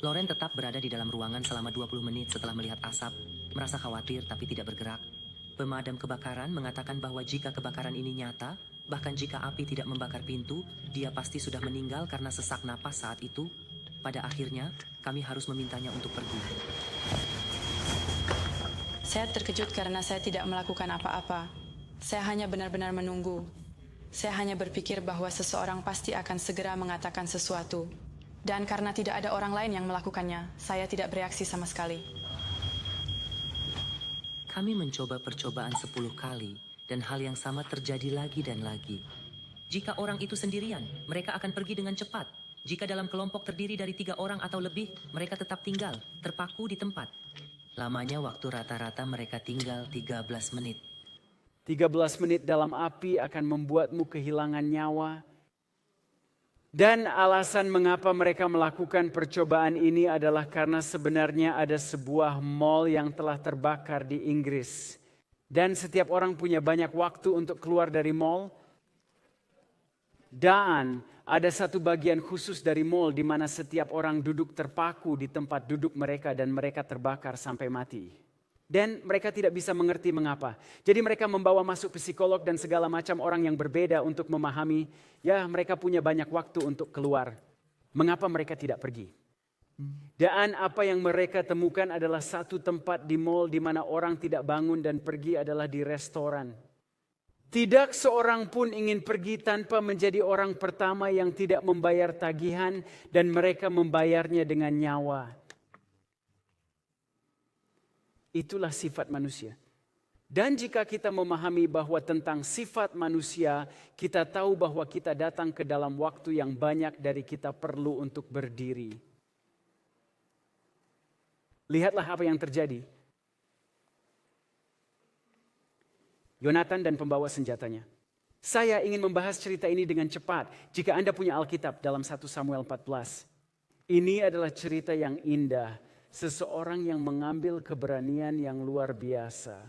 Speaker 6: Lauren tetap berada di dalam ruangan selama 20 menit setelah melihat asap, merasa khawatir tapi tidak bergerak. Pemadam kebakaran mengatakan bahwa jika kebakaran ini nyata, bahkan jika api tidak membakar pintu, dia pasti sudah meninggal karena sesak napas saat itu. Pada akhirnya, kami harus memintanya untuk pergi.
Speaker 3: Saya terkejut karena saya tidak melakukan apa-apa. Saya hanya benar-benar menunggu. Saya hanya berpikir bahwa seseorang pasti akan segera mengatakan sesuatu. Dan karena tidak ada orang lain yang melakukannya, saya tidak bereaksi sama sekali.
Speaker 6: Kami mencoba percobaan 10 kali, dan hal yang sama terjadi lagi dan lagi. Jika orang itu sendirian, mereka akan pergi dengan cepat. Jika dalam kelompok terdiri dari 3 orang atau lebih, mereka tetap tinggal, terpaku di tempat. Lamanya waktu rata-rata mereka tinggal 13 menit.
Speaker 1: 13 menit dalam api akan membuatmu kehilangan nyawa. Dan alasan mengapa mereka melakukan percobaan ini adalah karena sebenarnya ada sebuah mall yang telah terbakar di Inggris. Dan setiap orang punya banyak waktu untuk keluar dari mall. Dan ada satu bagian khusus dari mall di mana setiap orang duduk terpaku di tempat duduk mereka dan mereka terbakar sampai mati. Dan mereka tidak bisa mengerti mengapa. Jadi mereka membawa masuk psikolog dan segala macam orang yang berbeda untuk memahami, ya mereka punya banyak waktu untuk keluar. Mengapa mereka tidak pergi? Dan apa yang mereka temukan adalah satu tempat di mall di mana orang tidak bangun dan pergi adalah di restoran. Tidak seorang pun ingin pergi tanpa menjadi orang pertama yang tidak membayar tagihan dan mereka membayarnya dengan nyawa. Itulah sifat manusia. Dan jika kita memahami bahwa tentang sifat manusia, kita tahu bahwa kita datang ke dalam waktu yang banyak dari kita perlu untuk berdiri. Lihatlah apa yang terjadi. Yonatan dan pembawa senjatanya. Saya ingin membahas cerita ini dengan cepat. Jika Anda punya Alkitab dalam 1 Samuel 14. Ini adalah cerita yang indah. Seseorang yang mengambil keberanian yang luar biasa.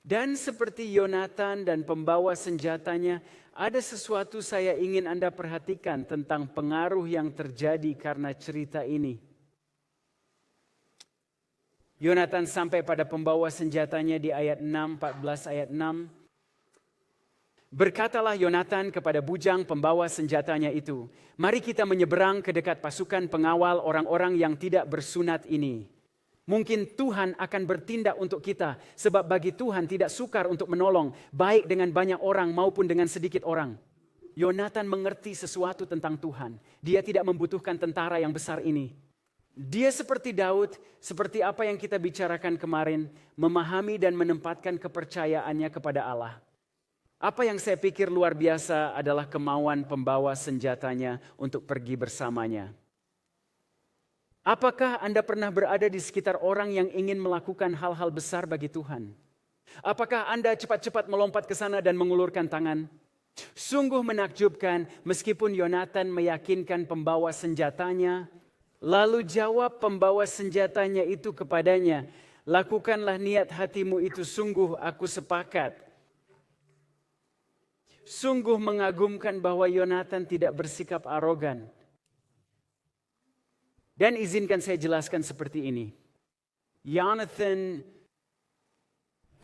Speaker 1: Dan seperti Yonatan dan pembawa senjatanya, ada sesuatu saya ingin Anda perhatikan tentang pengaruh yang terjadi karena cerita ini. Yonatan sampai pada pembawa senjatanya di ayat 6, 14 ayat 6. Berkatalah Yonatan kepada bujang pembawa senjatanya itu, mari kita menyeberang ke dekat pasukan pengawal orang-orang yang tidak bersunat ini. Mungkin Tuhan akan bertindak untuk kita, sebab bagi Tuhan tidak sukar untuk menolong, baik dengan banyak orang maupun dengan sedikit orang. Yonatan mengerti sesuatu tentang Tuhan. Dia tidak membutuhkan tentara yang besar ini. Dia seperti Daud, seperti apa yang kita bicarakan kemarin, memahami dan menempatkan kepercayaannya kepada Allah. Apa yang saya pikir luar biasa adalah kemauan pembawa senjatanya untuk pergi bersamanya. Apakah Anda pernah berada di sekitar orang yang ingin melakukan hal-hal besar bagi Tuhan? Apakah Anda cepat-cepat melompat ke sana dan mengulurkan tangan? Sungguh menakjubkan meskipun Yonatan meyakinkan pembawa senjatanya, lalu jawab pembawa senjatanya itu kepadanya, lakukanlah niat hatimu itu, sungguh aku sepakat. Sungguh mengagumkan bahwa Yonatan tidak bersikap arogan. Dan izinkan saya jelaskan seperti ini. Yonatan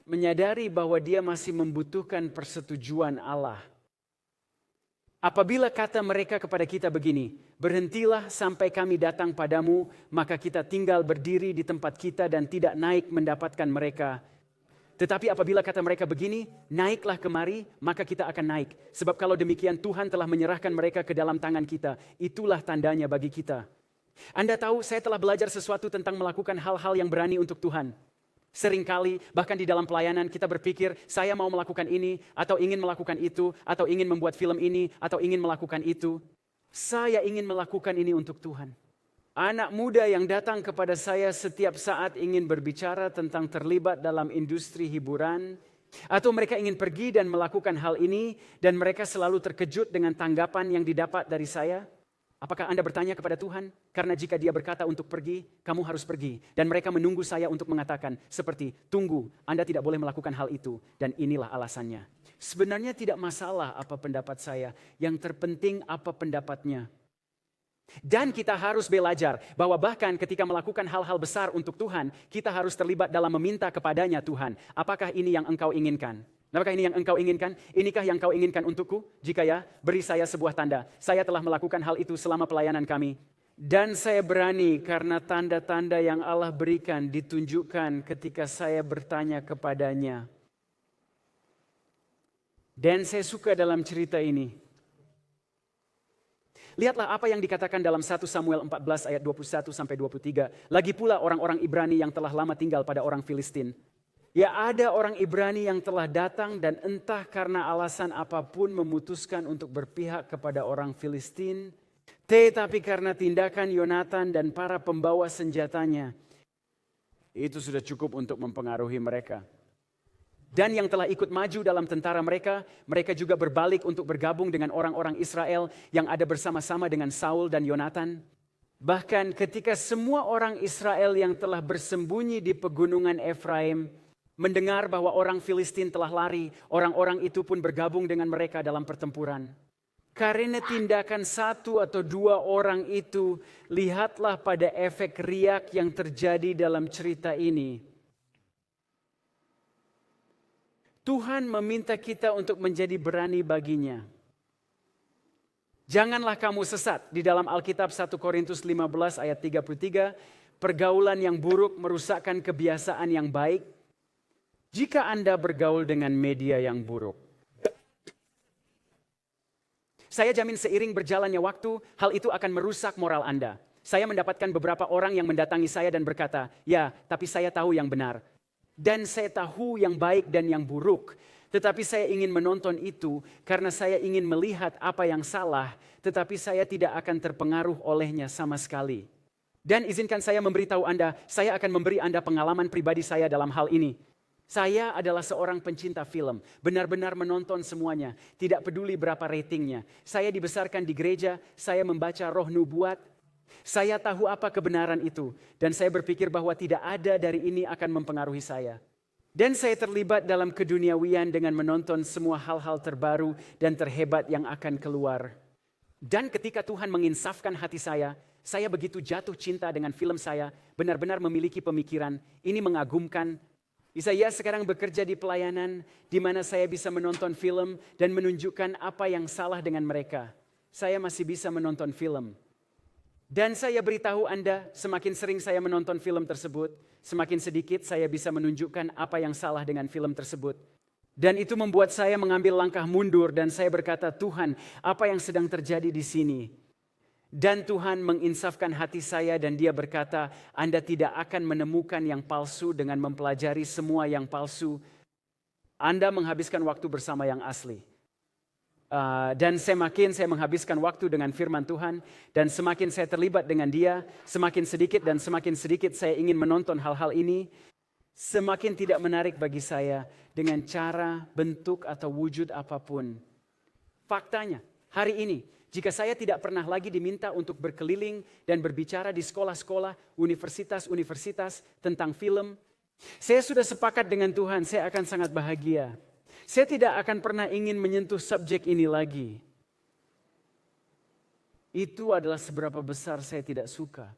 Speaker 1: menyadari bahwa dia masih membutuhkan persetujuan Allah. Apabila kata mereka kepada kita begini, berhentilah sampai kami datang padamu, maka kita tinggal berdiri di tempat kita dan tidak naik mendapatkan mereka. Tetapi apabila kata mereka begini, naiklah kemari, maka kita akan naik. Sebab kalau demikian Tuhan telah menyerahkan mereka ke dalam tangan kita, itulah tandanya bagi kita. Anda tahu, saya telah belajar sesuatu tentang melakukan hal-hal yang berani untuk Tuhan. Seringkali, bahkan di dalam pelayanan kita berpikir, saya mau melakukan ini, atau ingin melakukan itu, atau ingin membuat film ini, atau ingin melakukan itu. Saya ingin melakukan ini untuk Tuhan. Anak muda yang datang kepada saya setiap saat ingin berbicara tentang terlibat dalam industri hiburan, atau mereka ingin pergi dan melakukan hal ini, dan mereka selalu terkejut dengan tanggapan yang didapat dari saya. Apakah Anda bertanya kepada Tuhan? Karena jika dia berkata untuk pergi, kamu harus pergi. Dan mereka menunggu saya untuk mengatakan seperti, tunggu, Anda tidak boleh melakukan hal itu. Dan inilah alasannya. Sebenarnya tidak masalah apa pendapat saya. Yang terpenting apa pendapatnya. Dan kita harus belajar bahwa bahkan ketika melakukan hal-hal besar untuk Tuhan, kita harus terlibat dalam meminta kepadanya Tuhan. Apakah ini yang engkau inginkan? Apakah ini yang engkau inginkan? Inikah yang kau inginkan untukku? Jika ya, beri saya sebuah tanda. Saya telah melakukan hal itu selama pelayanan kami. Dan saya berani karena tanda-tanda yang Allah berikan ditunjukkan ketika saya bertanya kepadanya. Dan saya suka dalam cerita ini. Lihatlah apa yang dikatakan dalam 1 Samuel 14 ayat 21 sampai 23. Lagi pula orang-orang Ibrani yang telah lama tinggal pada orang Filistin. Ya, ada orang Ibrani yang telah datang dan entah karena alasan apapun memutuskan untuk berpihak kepada orang Filistin, tetapi karena tindakan Yonatan dan para pembawa senjatanya, itu sudah cukup untuk mempengaruhi mereka. Dan yang telah ikut maju dalam tentara mereka, mereka juga berbalik untuk bergabung dengan orang-orang Israel yang ada bersama-sama dengan Saul dan Yonatan. Bahkan ketika semua orang Israel yang telah bersembunyi di pegunungan Efraim mendengar bahwa orang Filistin telah lari, orang-orang itu pun bergabung dengan mereka dalam pertempuran. Karena tindakan satu atau dua orang itu, lihatlah pada efek riak yang terjadi dalam cerita ini. Tuhan meminta kita untuk menjadi berani baginya. Janganlah kamu sesat. Di dalam Alkitab 1 Korintus 15 ayat 33, pergaulan yang buruk merusakkan kebiasaan yang baik. Jika Anda bergaul dengan media yang buruk. Saya jamin seiring berjalannya waktu, hal itu akan merusak moral Anda. Saya mendapatkan beberapa orang yang mendatangi saya dan berkata, ya, tapi saya tahu yang benar. Dan saya tahu yang baik dan yang buruk. Tetapi saya ingin menonton itu karena saya ingin melihat apa yang salah, tetapi saya tidak akan terpengaruh olehnya sama sekali. Dan izinkan saya memberitahu Anda, saya akan memberi Anda pengalaman pribadi saya dalam hal ini. Saya adalah seorang pencinta film, benar-benar menonton semuanya, tidak peduli berapa ratingnya. Saya dibesarkan di gereja, saya membaca roh nubuat, saya tahu apa kebenaran itu, dan saya berpikir bahwa tidak ada dari ini akan mempengaruhi saya. Dan saya terlibat dalam keduniawian dengan menonton semua hal-hal terbaru dan terhebat yang akan keluar. Dan ketika Tuhan menginsafkan hati saya begitu jatuh cinta dengan film saya, benar-benar memiliki pemikiran, ini mengagumkan. Saya sekarang bekerja di pelayanan, di mana saya bisa menonton film dan menunjukkan apa yang salah dengan mereka. Saya masih bisa menonton film. Dan saya beritahu Anda, semakin sering saya menonton film tersebut, semakin sedikit saya bisa menunjukkan apa yang salah dengan film tersebut. Dan itu membuat saya mengambil langkah mundur dan saya berkata, Tuhan, apa yang sedang terjadi di sini? Dan Tuhan menginsafkan hati saya dan Dia berkata, Anda tidak akan menemukan yang palsu dengan mempelajari semua yang palsu. Anda menghabiskan waktu bersama yang asli. Dan semakin saya menghabiskan waktu dengan firman Tuhan dan semakin saya terlibat dengan Dia, semakin sedikit saya ingin menonton hal-hal ini, semakin tidak menarik bagi saya dengan cara, bentuk atau wujud apapun. Faktanya, hari ini jika saya tidak pernah lagi diminta untuk berkeliling dan berbicara di sekolah-sekolah, universitas-universitas tentang film, saya sudah sepakat dengan Tuhan, saya akan sangat bahagia. Saya tidak akan pernah ingin menyentuh subjek ini lagi. Itu adalah seberapa besar saya tidak suka.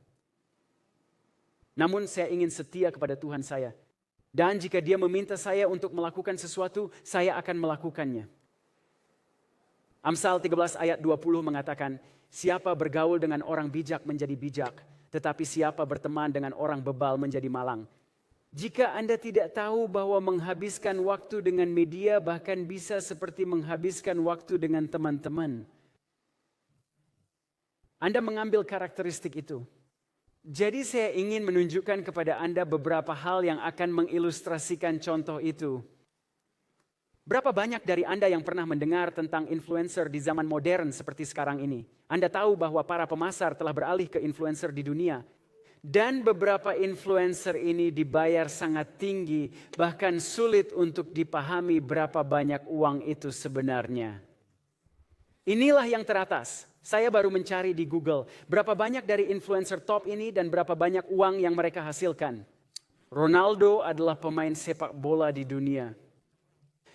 Speaker 1: Namun saya ingin setia kepada Tuhan saya. Dan jika Dia meminta saya untuk melakukan sesuatu, saya akan melakukannya. Amsal 13 ayat 20 mengatakan, siapa bergaul dengan orang bijak menjadi bijak, tetapi siapa berteman dengan orang bebal menjadi malang. Jika Anda tidak tahu bahwa menghabiskan waktu dengan media bahkan bisa seperti menghabiskan waktu dengan teman-teman. Anda mengambil karakteristik itu. Jadi saya ingin menunjukkan kepada Anda beberapa hal yang akan mengilustrasikan contoh itu. Berapa banyak dari Anda yang pernah mendengar tentang influencer di zaman modern seperti sekarang ini? Anda tahu bahwa para pemasar telah beralih ke influencer di dunia. Dan beberapa influencer ini dibayar sangat tinggi, bahkan sulit untuk dipahami berapa banyak uang itu sebenarnya. Inilah yang teratas. Saya baru mencari di Google berapa banyak dari influencer top ini dan berapa banyak uang yang mereka hasilkan. Ronaldo adalah pemain sepak bola di dunia.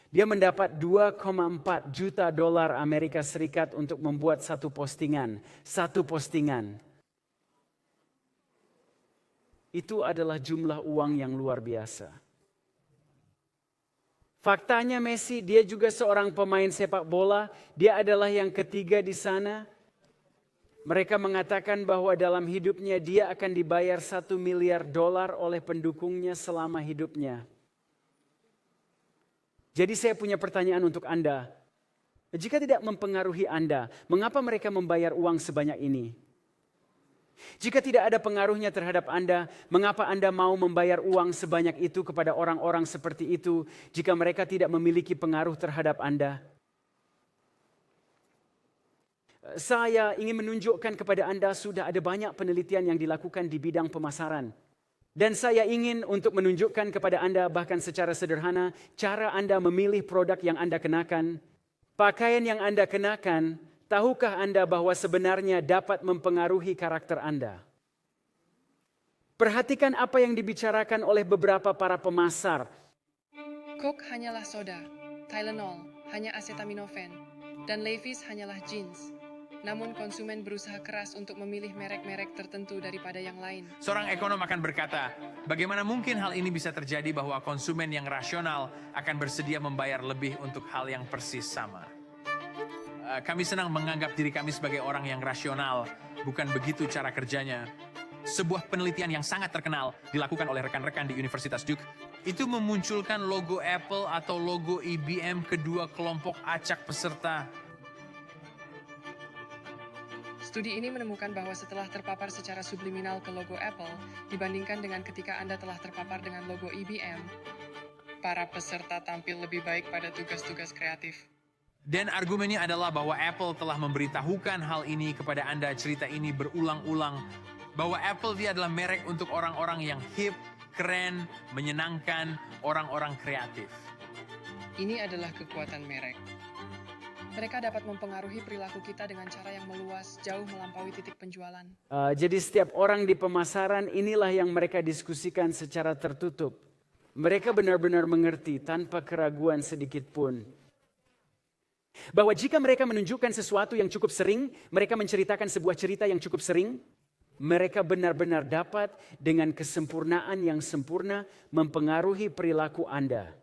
Speaker 1: Dia mendapat 2,4 juta dolar Amerika Serikat untuk membuat satu postingan. Itu adalah jumlah uang yang luar biasa. Faktanya Messi, dia juga seorang pemain sepak bola. Dia adalah yang ketiga di sana. Mereka mengatakan bahwa dalam hidupnya dia akan dibayar 1 miliar dolar oleh pendukungnya selama hidupnya. Jadi saya punya pertanyaan untuk Anda. Jika tidak mempengaruhi Anda, mengapa mereka membayar uang sebanyak ini? Jika tidak ada pengaruhnya terhadap Anda, mengapa Anda mau membayar uang sebanyak itu kepada orang-orang seperti itu jika mereka tidak memiliki pengaruh terhadap Anda? Saya ingin menunjukkan kepada Anda sudah ada banyak penelitian yang dilakukan di bidang pemasaran. Dan saya ingin untuk menunjukkan kepada Anda bahkan secara sederhana cara Anda memilih produk yang Anda kenakan, pakaian yang Anda kenakan. Tahukah Anda bahwa sebenarnya dapat mempengaruhi karakter Anda? Perhatikan apa yang dibicarakan oleh beberapa para pemasar.
Speaker 3: Coke hanyalah soda, Tylenol hanya acetaminophen, dan Levi's hanyalah jeans. Namun konsumen berusaha keras untuk memilih merek-merek tertentu daripada yang lain.
Speaker 2: Seorang ekonom akan berkata, bagaimana mungkin hal ini bisa terjadi bahwa konsumen yang rasional akan bersedia membayar lebih untuk hal yang persis sama? Kami senang menganggap diri kami sebagai orang yang rasional, bukan begitu cara kerjanya. Sebuah penelitian yang sangat terkenal dilakukan oleh rekan-rekan di Universitas Duke, itu memunculkan logo Apple atau logo IBM kedua kelompok acak peserta.
Speaker 3: Studi ini menemukan bahwa setelah terpapar secara subliminal ke logo Apple, dibandingkan dengan ketika Anda telah terpapar dengan logo IBM,
Speaker 7: para peserta tampil lebih baik pada tugas-tugas kreatif.
Speaker 2: Dan argumennya adalah bahwa Apple telah memberitahukan hal ini kepada Anda, cerita ini berulang-ulang, bahwa Apple dia adalah merek untuk orang-orang yang hip, keren, menyenangkan, orang-orang kreatif.
Speaker 7: Ini adalah kekuatan merek. Mereka dapat mempengaruhi perilaku kita dengan cara yang meluas, jauh melampaui titik penjualan.
Speaker 1: Jadi setiap orang di pemasaran inilah yang mereka diskusikan secara tertutup. Mereka benar-benar mengerti tanpa keraguan sedikit pun. Bahwa jika mereka menunjukkan sesuatu yang cukup sering, mereka menceritakan sebuah cerita yang cukup sering, mereka benar-benar dapat dengan kesempurnaan yang sempurna mempengaruhi perilaku Anda.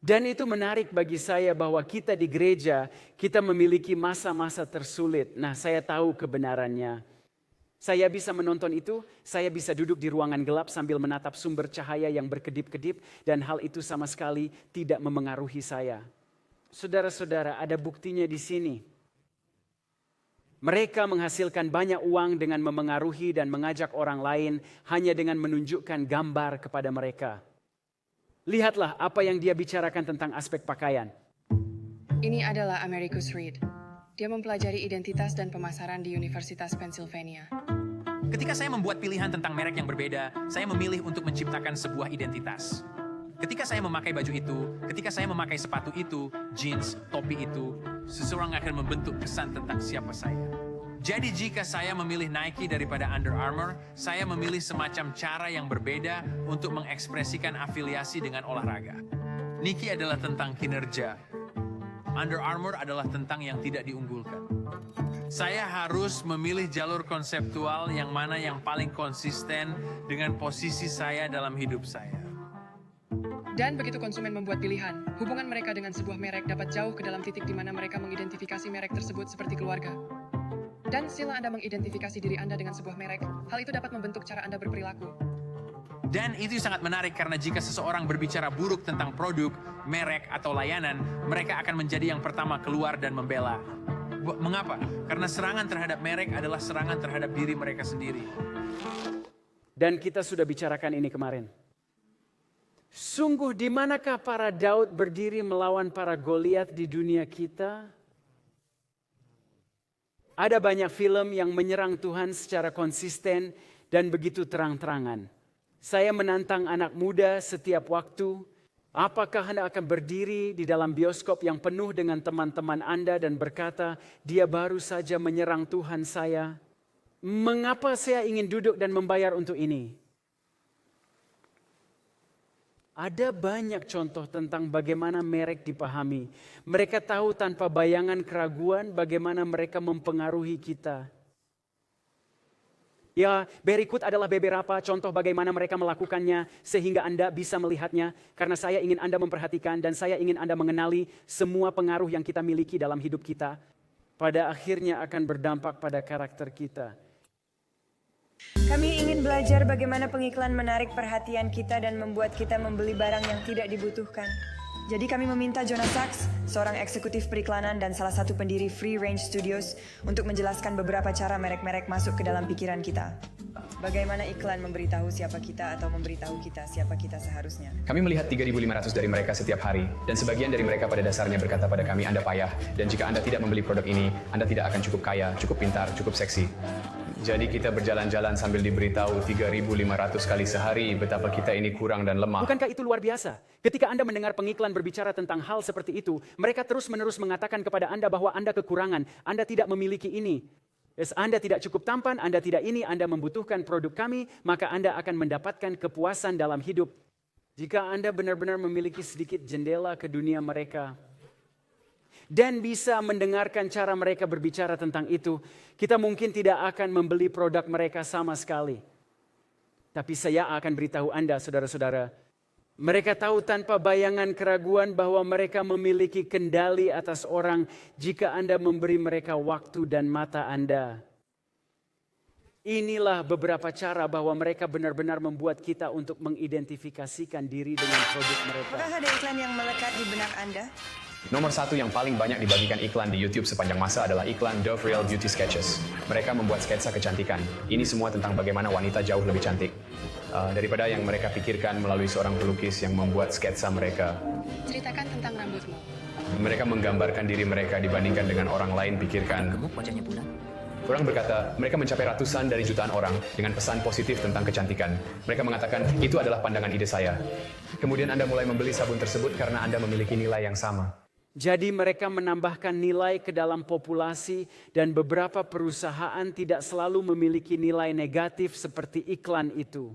Speaker 1: Dan itu menarik bagi saya bahwa kita di gereja, kita memiliki masa-masa tersulit. Nah, saya tahu kebenarannya. Saya bisa menonton itu, saya bisa duduk di ruangan gelap sambil menatap sumber cahaya yang berkedip-kedip, dan hal itu sama sekali tidak memengaruhi saya. Saudara-saudara, ada buktinya di sini. Mereka menghasilkan banyak uang dengan memengaruhi dan mengajak orang lain hanya dengan menunjukkan gambar kepada mereka. Lihatlah apa yang dia bicarakan tentang aspek pakaian.
Speaker 3: Ini adalah Americus Reed. Dia mempelajari identitas dan pemasaran di Universitas Pennsylvania.
Speaker 2: Ketika saya membuat pilihan tentang merek yang berbeda, saya memilih untuk menciptakan sebuah identitas. Ketika saya memakai baju itu, ketika saya memakai sepatu itu, jeans, topi itu, seseorang akan membentuk kesan tentang siapa saya. Jadi jika saya memilih Nike daripada Under Armour, saya memilih semacam cara yang berbeda untuk mengekspresikan afiliasi dengan olahraga. Nike adalah tentang kinerja. Under Armour adalah tentang yang tidak diunggulkan. Saya harus memilih jalur konseptual yang mana yang paling konsisten dengan posisi saya dalam hidup saya.
Speaker 7: Dan begitu konsumen membuat pilihan, hubungan mereka dengan sebuah merek dapat jauh ke dalam titik di mana mereka mengidentifikasi merek tersebut seperti keluarga. Dan setelah Anda mengidentifikasi diri Anda dengan sebuah merek, hal itu dapat membentuk cara Anda berperilaku.
Speaker 2: Dan itu sangat menarik karena jika seseorang berbicara buruk tentang produk, merek, atau layanan, mereka akan menjadi yang pertama keluar dan membela. Mengapa? Karena serangan terhadap merek adalah serangan terhadap diri mereka sendiri.
Speaker 1: Dan kita sudah bicarakan ini kemarin. Sungguh di manakah para Daud berdiri melawan para Goliat di dunia kita? Ada banyak film yang menyerang Tuhan secara konsisten dan begitu terang-terangan. Saya menantang anak muda setiap waktu. Apakah Anda akan berdiri di dalam bioskop yang penuh dengan teman-teman Anda dan berkata, dia baru saja menyerang Tuhan saya. Mengapa saya ingin duduk dan membayar untuk ini? Ada banyak contoh tentang bagaimana merek dipahami. Mereka tahu tanpa bayangan keraguan bagaimana mereka mempengaruhi kita. Ya, berikut adalah beberapa contoh bagaimana mereka melakukannya sehingga Anda bisa melihatnya. Karena saya ingin Anda memperhatikan dan saya ingin Anda mengenali semua pengaruh yang kita miliki dalam hidup kita. Pada akhirnya akan berdampak pada karakter kita.
Speaker 8: Kami ingin belajar bagaimana pengiklan menarik perhatian kita dan membuat kita membeli barang yang tidak dibutuhkan. Jadi kami meminta Jonas Sachs, seorang eksekutif periklanan dan salah satu pendiri Free Range Studios, untuk menjelaskan beberapa cara merek-merek masuk ke dalam pikiran kita. Bagaimana iklan memberitahu siapa kita atau memberitahu kita siapa kita seharusnya.
Speaker 9: Kami melihat 3.500 dari mereka setiap hari, dan sebagian dari mereka pada dasarnya berkata pada kami, Anda payah, dan jika Anda tidak membeli produk ini, Anda tidak akan cukup kaya, cukup pintar, cukup seksi. Jadi kita berjalan-jalan sambil diberitahu 3.500 kali sehari betapa kita ini kurang dan lemah.
Speaker 1: Bukankah itu luar biasa? Ketika Anda mendengar pengiklan berbicara tentang hal seperti itu, mereka terus-menerus mengatakan kepada Anda bahwa Anda kekurangan, Anda tidak memiliki ini. Anda tidak cukup tampan, Anda tidak ini, Anda membutuhkan produk kami, maka Anda akan mendapatkan kepuasan dalam hidup. Jika Anda benar-benar memiliki sedikit jendela ke dunia mereka, dan bisa mendengarkan cara mereka berbicara tentang itu, kita mungkin tidak akan membeli produk mereka sama sekali. Tapi saya akan beritahu Anda, saudara-saudara, mereka tahu tanpa bayangan keraguan bahwa mereka memiliki kendali atas orang jika Anda memberi mereka waktu dan mata Anda. Inilah beberapa cara bahwa mereka benar-benar membuat kita untuk mengidentifikasikan diri dengan produk mereka.
Speaker 8: Apakah ada iklan yang melekat di benak Anda?
Speaker 9: Nomor 1 yang paling banyak dibagikan iklan di YouTube sepanjang masa adalah iklan Dove Real Beauty Sketches. Mereka membuat sketsa kecantikan. Ini semua tentang bagaimana wanita jauh lebih cantik daripada yang mereka pikirkan melalui seorang pelukis yang membuat sketsa mereka.
Speaker 7: Ceritakan tentang rambutmu.
Speaker 9: Mereka menggambarkan diri mereka dibandingkan dengan orang lain pikirkan.
Speaker 6: Gemuk wajahnya bulat.
Speaker 9: Orang berkata, mereka mencapai ratusan dari jutaan orang dengan pesan positif tentang kecantikan. Mereka mengatakan, itu adalah pandangan ide saya. Kemudian Anda mulai membeli sabun tersebut karena Anda memiliki nilai yang sama.
Speaker 1: Jadi mereka menambahkan nilai ke dalam populasi dan beberapa perusahaan tidak selalu memiliki nilai negatif seperti iklan itu.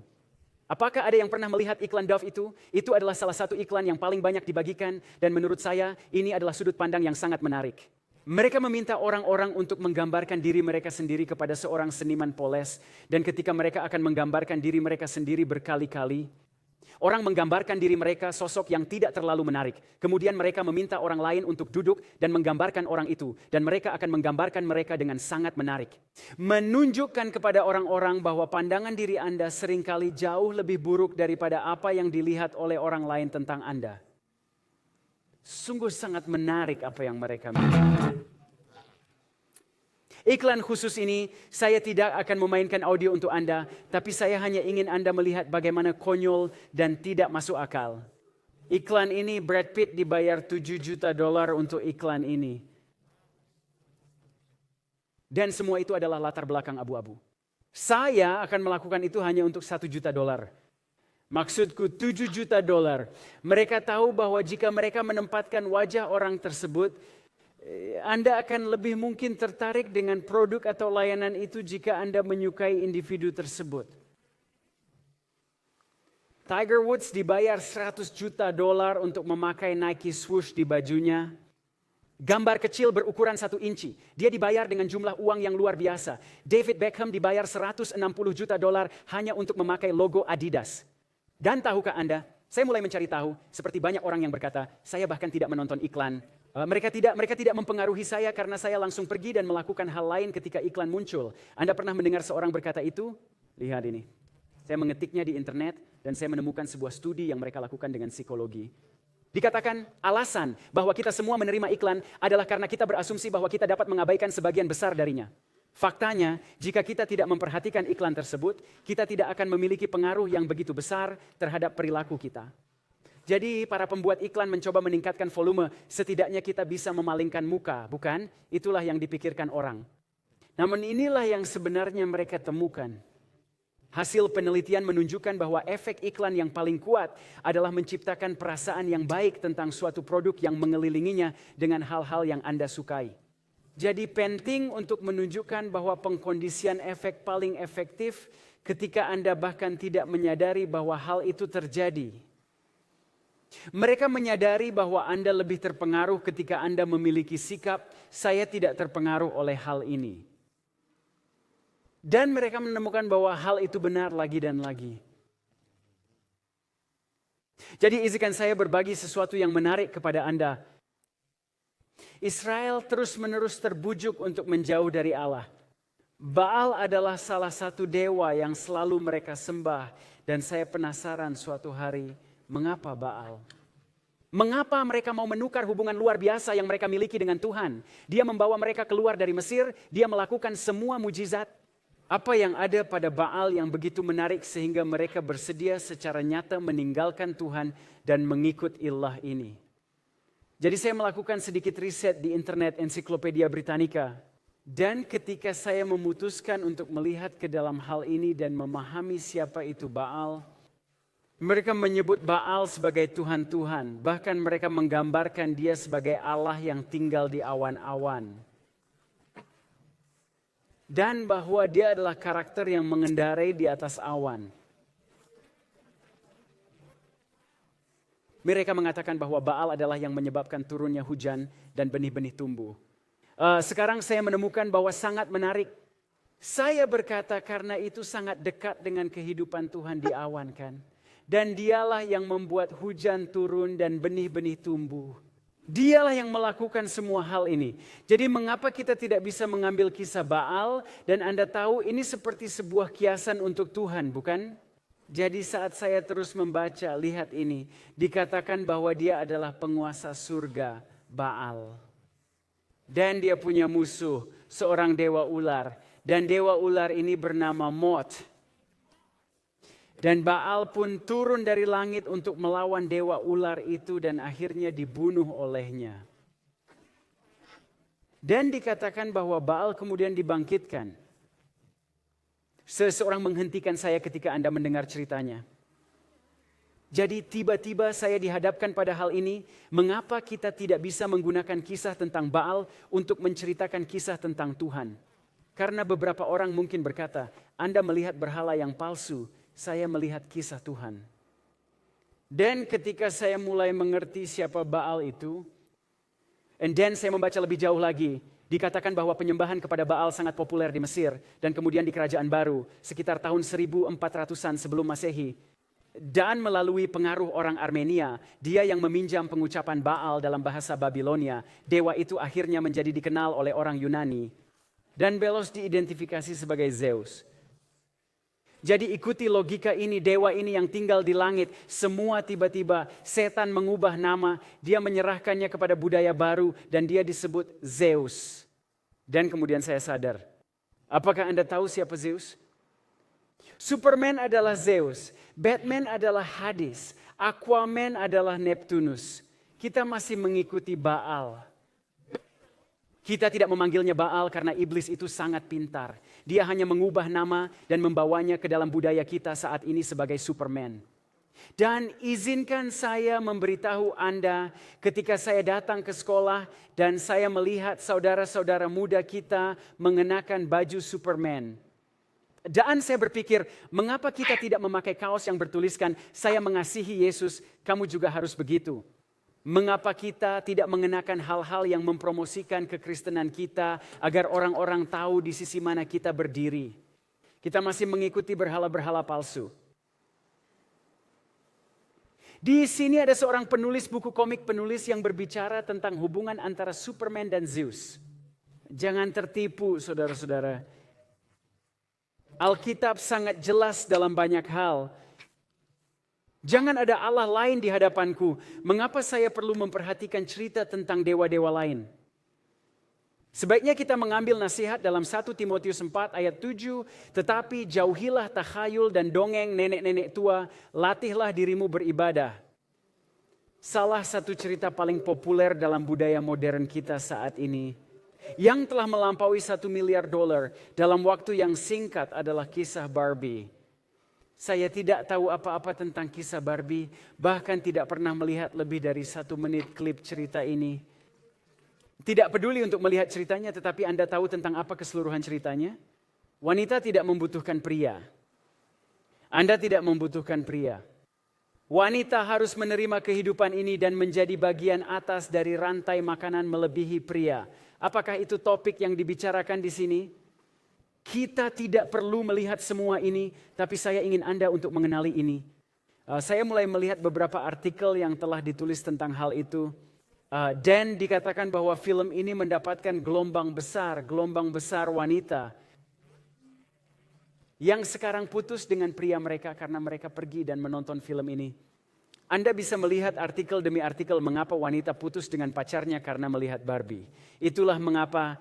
Speaker 1: Apakah ada yang pernah melihat iklan Dove itu? Itu adalah salah satu iklan yang paling banyak dibagikan dan menurut saya ini adalah sudut pandang yang sangat menarik. Mereka meminta orang-orang untuk menggambarkan diri mereka sendiri kepada seorang seniman poles dan ketika mereka akan menggambarkan diri mereka sendiri berkali-kali, orang menggambarkan diri mereka sosok yang tidak terlalu menarik. Kemudian mereka meminta orang lain untuk duduk dan menggambarkan orang itu. Dan mereka akan menggambarkan mereka dengan sangat menarik. Menunjukkan kepada orang-orang bahwa pandangan diri Anda seringkali jauh lebih buruk daripada apa yang dilihat oleh orang lain tentang Anda. Sungguh sangat menarik apa yang mereka miliki. Iklan khusus ini, saya tidak akan memainkan audio untuk Anda, tapi saya hanya ingin Anda melihat bagaimana konyol dan tidak masuk akal. Iklan ini, Brad Pitt dibayar $7 juta untuk iklan ini. Dan semua itu adalah latar belakang abu-abu. Saya akan melakukan itu hanya untuk $1 juta. Maksudku $7 juta. Mereka tahu bahwa jika mereka menempatkan wajah orang tersebut, Anda akan lebih mungkin tertarik dengan produk atau layanan itu jika Anda menyukai individu tersebut. Tiger Woods dibayar $100 juta untuk memakai Nike swoosh di bajunya. Gambar kecil berukuran 1 inci. Dia dibayar dengan jumlah uang yang luar biasa. David Beckham dibayar $160 juta hanya untuk memakai logo Adidas. Dan tahukah Anda, saya mulai mencari tahu, seperti banyak orang yang berkata, saya bahkan tidak menonton iklan. Mereka tidak mempengaruhi saya karena saya langsung pergi dan melakukan hal lain ketika iklan muncul. Anda pernah mendengar seorang berkata itu? Lihat ini. Saya mengetiknya di internet dan saya menemukan sebuah studi yang mereka lakukan dengan psikologi. Dikatakan alasan bahwa kita semua menerima iklan adalah karena kita berasumsi bahwa kita dapat mengabaikan sebagian besar darinya. Faktanya, jika kita tidak memperhatikan iklan tersebut, kita tidak akan memiliki pengaruh yang begitu besar terhadap perilaku kita. Jadi para pembuat iklan mencoba meningkatkan volume, setidaknya kita bisa memalingkan muka, bukan? Itulah yang dipikirkan orang. Namun inilah yang sebenarnya mereka temukan. Hasil penelitian menunjukkan bahwa efek iklan yang paling kuat adalah menciptakan perasaan yang baik tentang suatu produk yang mengelilinginya dengan hal-hal yang Anda sukai. Jadi penting untuk menunjukkan bahwa pengkondisian efek paling efektif ketika Anda bahkan tidak menyadari bahwa hal itu terjadi. Mereka menyadari bahwa Anda lebih terpengaruh ketika Anda memiliki sikap, saya tidak terpengaruh oleh hal ini. Dan mereka menemukan bahwa hal itu benar lagi dan lagi. Jadi izinkan saya berbagi sesuatu yang menarik kepada Anda. Israel terus-menerus terbujuk untuk menjauh dari Allah. Baal adalah salah satu dewa yang selalu mereka sembah. Dan saya penasaran suatu hari, mengapa Baal? Mengapa mereka mau menukar hubungan luar biasa yang mereka miliki dengan Tuhan? Dia membawa mereka keluar dari Mesir, dia melakukan semua mujizat. Apa yang ada pada Baal yang begitu menarik sehingga mereka bersedia secara nyata meninggalkan Tuhan dan mengikut ilah ini? Jadi saya melakukan sedikit riset di internet Ensiklopedia Britannica. Dan ketika saya memutuskan untuk melihat ke dalam hal ini dan memahami siapa itu Baal, mereka menyebut Baal sebagai Tuhan-Tuhan. Bahkan mereka menggambarkan dia sebagai Allah yang tinggal di awan-awan. Dan bahwa dia adalah karakter yang mengendarai di atas awan. Mereka mengatakan bahwa Baal adalah yang menyebabkan turunnya hujan dan benih-benih tumbuh. Sekarang saya menemukan bahwa sangat menarik. Saya berkata karena itu sangat dekat dengan kehidupan Tuhan di awan kan. Dan dialah yang membuat hujan turun dan benih-benih tumbuh. Dialah yang melakukan semua hal ini. Jadi mengapa kita tidak bisa mengambil kisah Baal dan Anda tahu ini seperti sebuah kiasan untuk Tuhan, bukan? Jadi saat saya terus membaca, lihat ini. Dikatakan bahwa dia adalah penguasa surga. Baal. Dan dia punya musuh, seorang dewa ular. Dan dewa ular ini bernama Mot. Dan Baal pun turun dari langit untuk melawan dewa ular itu dan akhirnya dibunuh olehnya. Dan dikatakan bahwa Baal kemudian dibangkitkan. Seseorang menghentikan saya ketika Anda mendengar ceritanya. Jadi tiba-tiba saya dihadapkan pada hal ini, mengapa kita tidak bisa menggunakan kisah tentang Baal untuk menceritakan kisah tentang Tuhan? Karena beberapa orang mungkin berkata, Anda melihat berhala yang palsu, saya melihat kisah Tuhan. Dan ketika saya mulai mengerti siapa Baal itu, dan saya membaca lebih jauh lagi, dikatakan bahwa penyembahan kepada Baal sangat populer di Mesir dan kemudian di Kerajaan Baru sekitar tahun 1400-an sebelum Masehi. Dan melalui pengaruh orang Armenia, dia yang meminjam pengucapan Baal dalam bahasa Babilonia, dewa itu akhirnya menjadi dikenal oleh orang Yunani. Dan Belos diidentifikasi sebagai Zeus. Jadi ikuti logika ini, dewa ini yang tinggal di langit, semua tiba-tiba setan mengubah nama, dia menyerahkannya kepada budaya baru dan dia disebut Zeus. Dan kemudian saya sadar, apakah Anda tahu siapa Zeus? Superman adalah Zeus, Batman adalah Hades, Aquaman adalah Neptunus. Kita masih mengikuti Baal. Kita tidak memanggilnya Baal karena iblis itu sangat pintar. Dia hanya mengubah nama dan membawanya ke dalam budaya kita saat ini sebagai Superman. Dan izinkan saya memberitahu Anda ketika saya datang ke sekolah dan saya melihat saudara-saudara muda kita mengenakan baju Superman. Dan saya berpikir, mengapa kita tidak memakai kaos yang bertuliskan, saya mengasihi Yesus, kamu juga harus begitu. Mengapa kita tidak mengenakan hal-hal yang mempromosikan kekristenan kita agar orang-orang tahu di sisi mana kita berdiri. Kita masih mengikuti berhala-berhala palsu. Di sini ada seorang penulis buku komik penulis yang berbicara tentang hubungan antara Superman dan Zeus. Jangan tertipu saudara-saudara. Alkitab sangat jelas dalam banyak hal. Jangan ada Allah lain di hadapanku. Mengapa saya perlu memperhatikan cerita tentang dewa-dewa lain? Sebaiknya kita mengambil nasihat dalam 1 Timotius 4 ayat 7. Tetapi jauhilah takhayul dan dongeng nenek-nenek tua. Latihlah dirimu beribadah. Salah satu cerita paling populer dalam budaya modern kita saat ini, yang telah melampaui $1 miliar dalam waktu yang singkat adalah kisah Barbie. Saya tidak tahu apa-apa tentang kisah Barbie, bahkan tidak pernah melihat lebih dari 1 menit klip cerita ini. Tidak peduli untuk melihat ceritanya, tetapi Anda tahu tentang apa keseluruhan ceritanya? Wanita tidak membutuhkan pria. Anda tidak membutuhkan pria. Wanita harus menerima kehidupan ini dan menjadi bagian atas dari rantai makanan melebihi pria. Apakah itu topik yang dibicarakan di sini? Kita tidak perlu melihat semua ini, tapi saya ingin Anda untuk mengenali ini. Saya mulai melihat beberapa artikel yang telah ditulis tentang hal itu. Dan dikatakan bahwa film ini mendapatkan gelombang besar wanita yang sekarang putus dengan pria mereka karena mereka pergi dan menonton film ini. Anda bisa melihat artikel demi artikel mengapa wanita putus dengan pacarnya karena melihat Barbie. Itulah mengapa,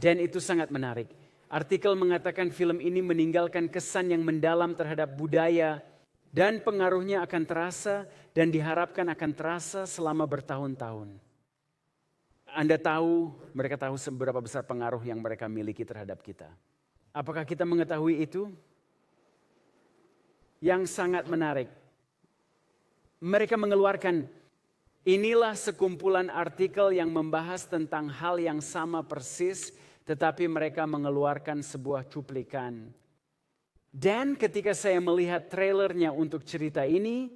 Speaker 1: dan itu sangat menarik. Artikel mengatakan film ini meninggalkan kesan yang mendalam terhadap budaya dan pengaruhnya akan terasa dan diharapkan akan terasa selama bertahun-tahun. Anda tahu, mereka tahu seberapa besar pengaruh yang mereka miliki terhadap kita. Apakah kita mengetahui itu? Yang sangat menarik. Mereka mengeluarkan, inilah sekumpulan artikel yang membahas tentang hal yang sama persis, tetapi mereka mengeluarkan sebuah cuplikan. Dan ketika saya melihat trailernya untuk cerita ini,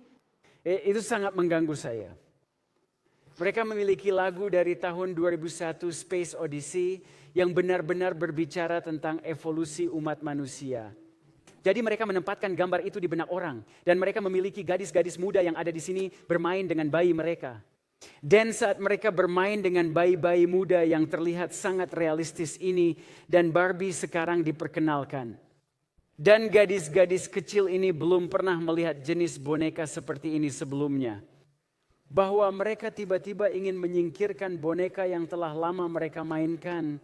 Speaker 1: itu sangat mengganggu saya. Mereka memiliki lagu dari tahun 2001 Space Odyssey yang benar-benar berbicara tentang evolusi umat manusia. Jadi mereka menempatkan gambar itu di benak orang. Dan mereka memiliki gadis-gadis muda yang ada di sini bermain dengan bayi mereka. Dan saat mereka bermain dengan bayi-bayi muda yang terlihat sangat realistis ini, dan Barbie sekarang diperkenalkan. Dan gadis-gadis kecil ini belum pernah melihat jenis boneka seperti ini sebelumnya. bahwa mereka tiba-tiba ingin menyingkirkan boneka yang telah lama mereka mainkan.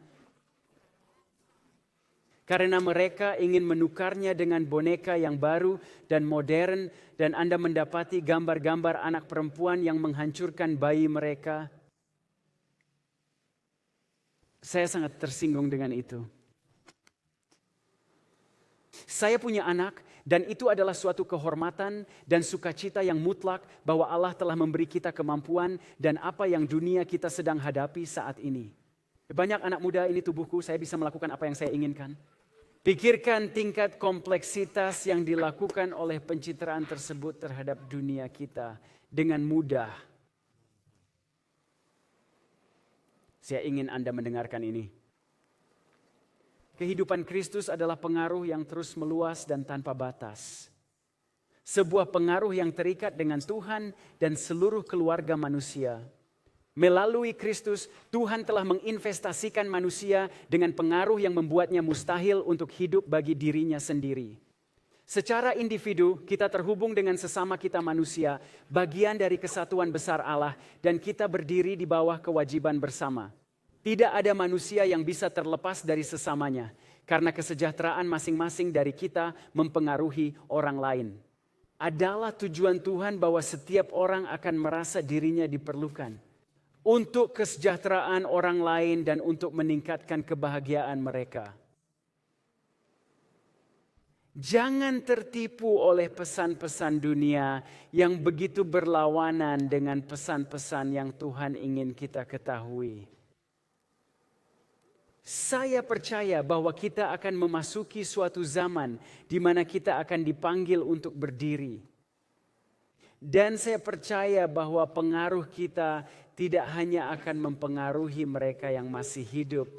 Speaker 1: Karena mereka ingin menukarnya dengan boneka yang baru dan modern, dan Anda mendapati gambar-gambar anak perempuan yang menghancurkan bayi mereka. Saya sangat tersinggung dengan itu. Saya punya anak, dan itu adalah suatu kehormatan dan sukacita yang mutlak bahwa Allah telah memberi kita kemampuan dan apa yang dunia kita sedang hadapi saat ini. Banyak anak muda, ini tubuhku, saya bisa melakukan apa yang saya inginkan. Pikirkan tingkat kompleksitas yang dilakukan oleh pencitraan tersebut terhadap dunia kita dengan mudah. Saya ingin Anda mendengarkan ini. Kehidupan Kristus adalah pengaruh yang terus meluas dan tanpa batas. Sebuah pengaruh yang terikat dengan Tuhan dan seluruh keluarga manusia. Melalui Kristus, Tuhan telah menginvestasikan manusia dengan pengaruh yang membuatnya mustahil untuk hidup bagi dirinya sendiri. Secara individu, kita terhubung dengan sesama kita manusia, bagian dari kesatuan besar Allah, dan kita berdiri di bawah kewajiban bersama. Tidak ada manusia yang bisa terlepas dari sesamanya, karena kesejahteraan masing-masing dari kita mempengaruhi orang lain. Adalah tujuan Tuhan bahwa setiap orang akan merasa dirinya diperlukan untuk kesejahteraan orang lain dan untuk meningkatkan kebahagiaan mereka. Jangan tertipu oleh pesan-pesan dunia yang begitu berlawanan dengan pesan-pesan yang Tuhan ingin kita ketahui. Saya percaya bahwa kita akan memasuki suatu zaman di mana kita akan dipanggil untuk berdiri. Dan saya percaya bahwa pengaruh kita tidak hanya akan mempengaruhi mereka yang masih hidup,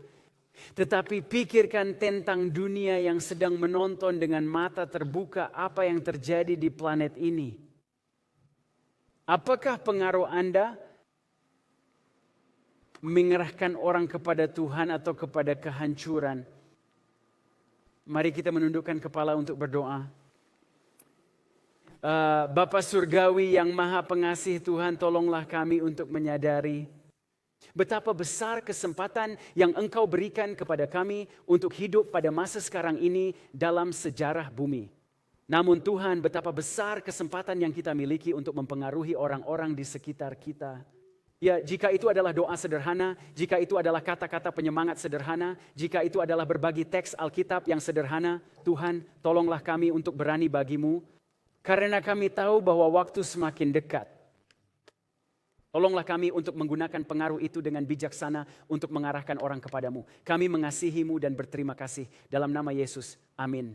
Speaker 1: tetapi pikirkan tentang dunia yang sedang menonton dengan mata terbuka apa yang terjadi di planet ini. Apakah pengaruh Anda mengerahkan orang kepada Tuhan atau kepada kehancuran? Mari kita menundukkan kepala untuk berdoa. Bapa Surgawi yang Maha Pengasih Tuhan, tolonglah kami untuk menyadari betapa besar kesempatan yang Engkau berikan kepada kami untuk hidup pada masa sekarang ini dalam sejarah bumi. Namun Tuhan, betapa besar kesempatan yang kita miliki untuk mempengaruhi orang-orang di sekitar kita. Ya, jika itu adalah doa sederhana, jika itu adalah kata-kata penyemangat sederhana, jika itu adalah berbagi teks Alkitab yang sederhana, Tuhan, tolonglah kami untuk berani bagi-Mu. Karena kami tahu bahwa waktu semakin dekat. Tolonglah kami untuk menggunakan pengaruh itu dengan bijaksana untuk mengarahkan orang kepadamu. Kami mengasihi-Mu dan berterima kasih. Dalam nama Yesus, amin.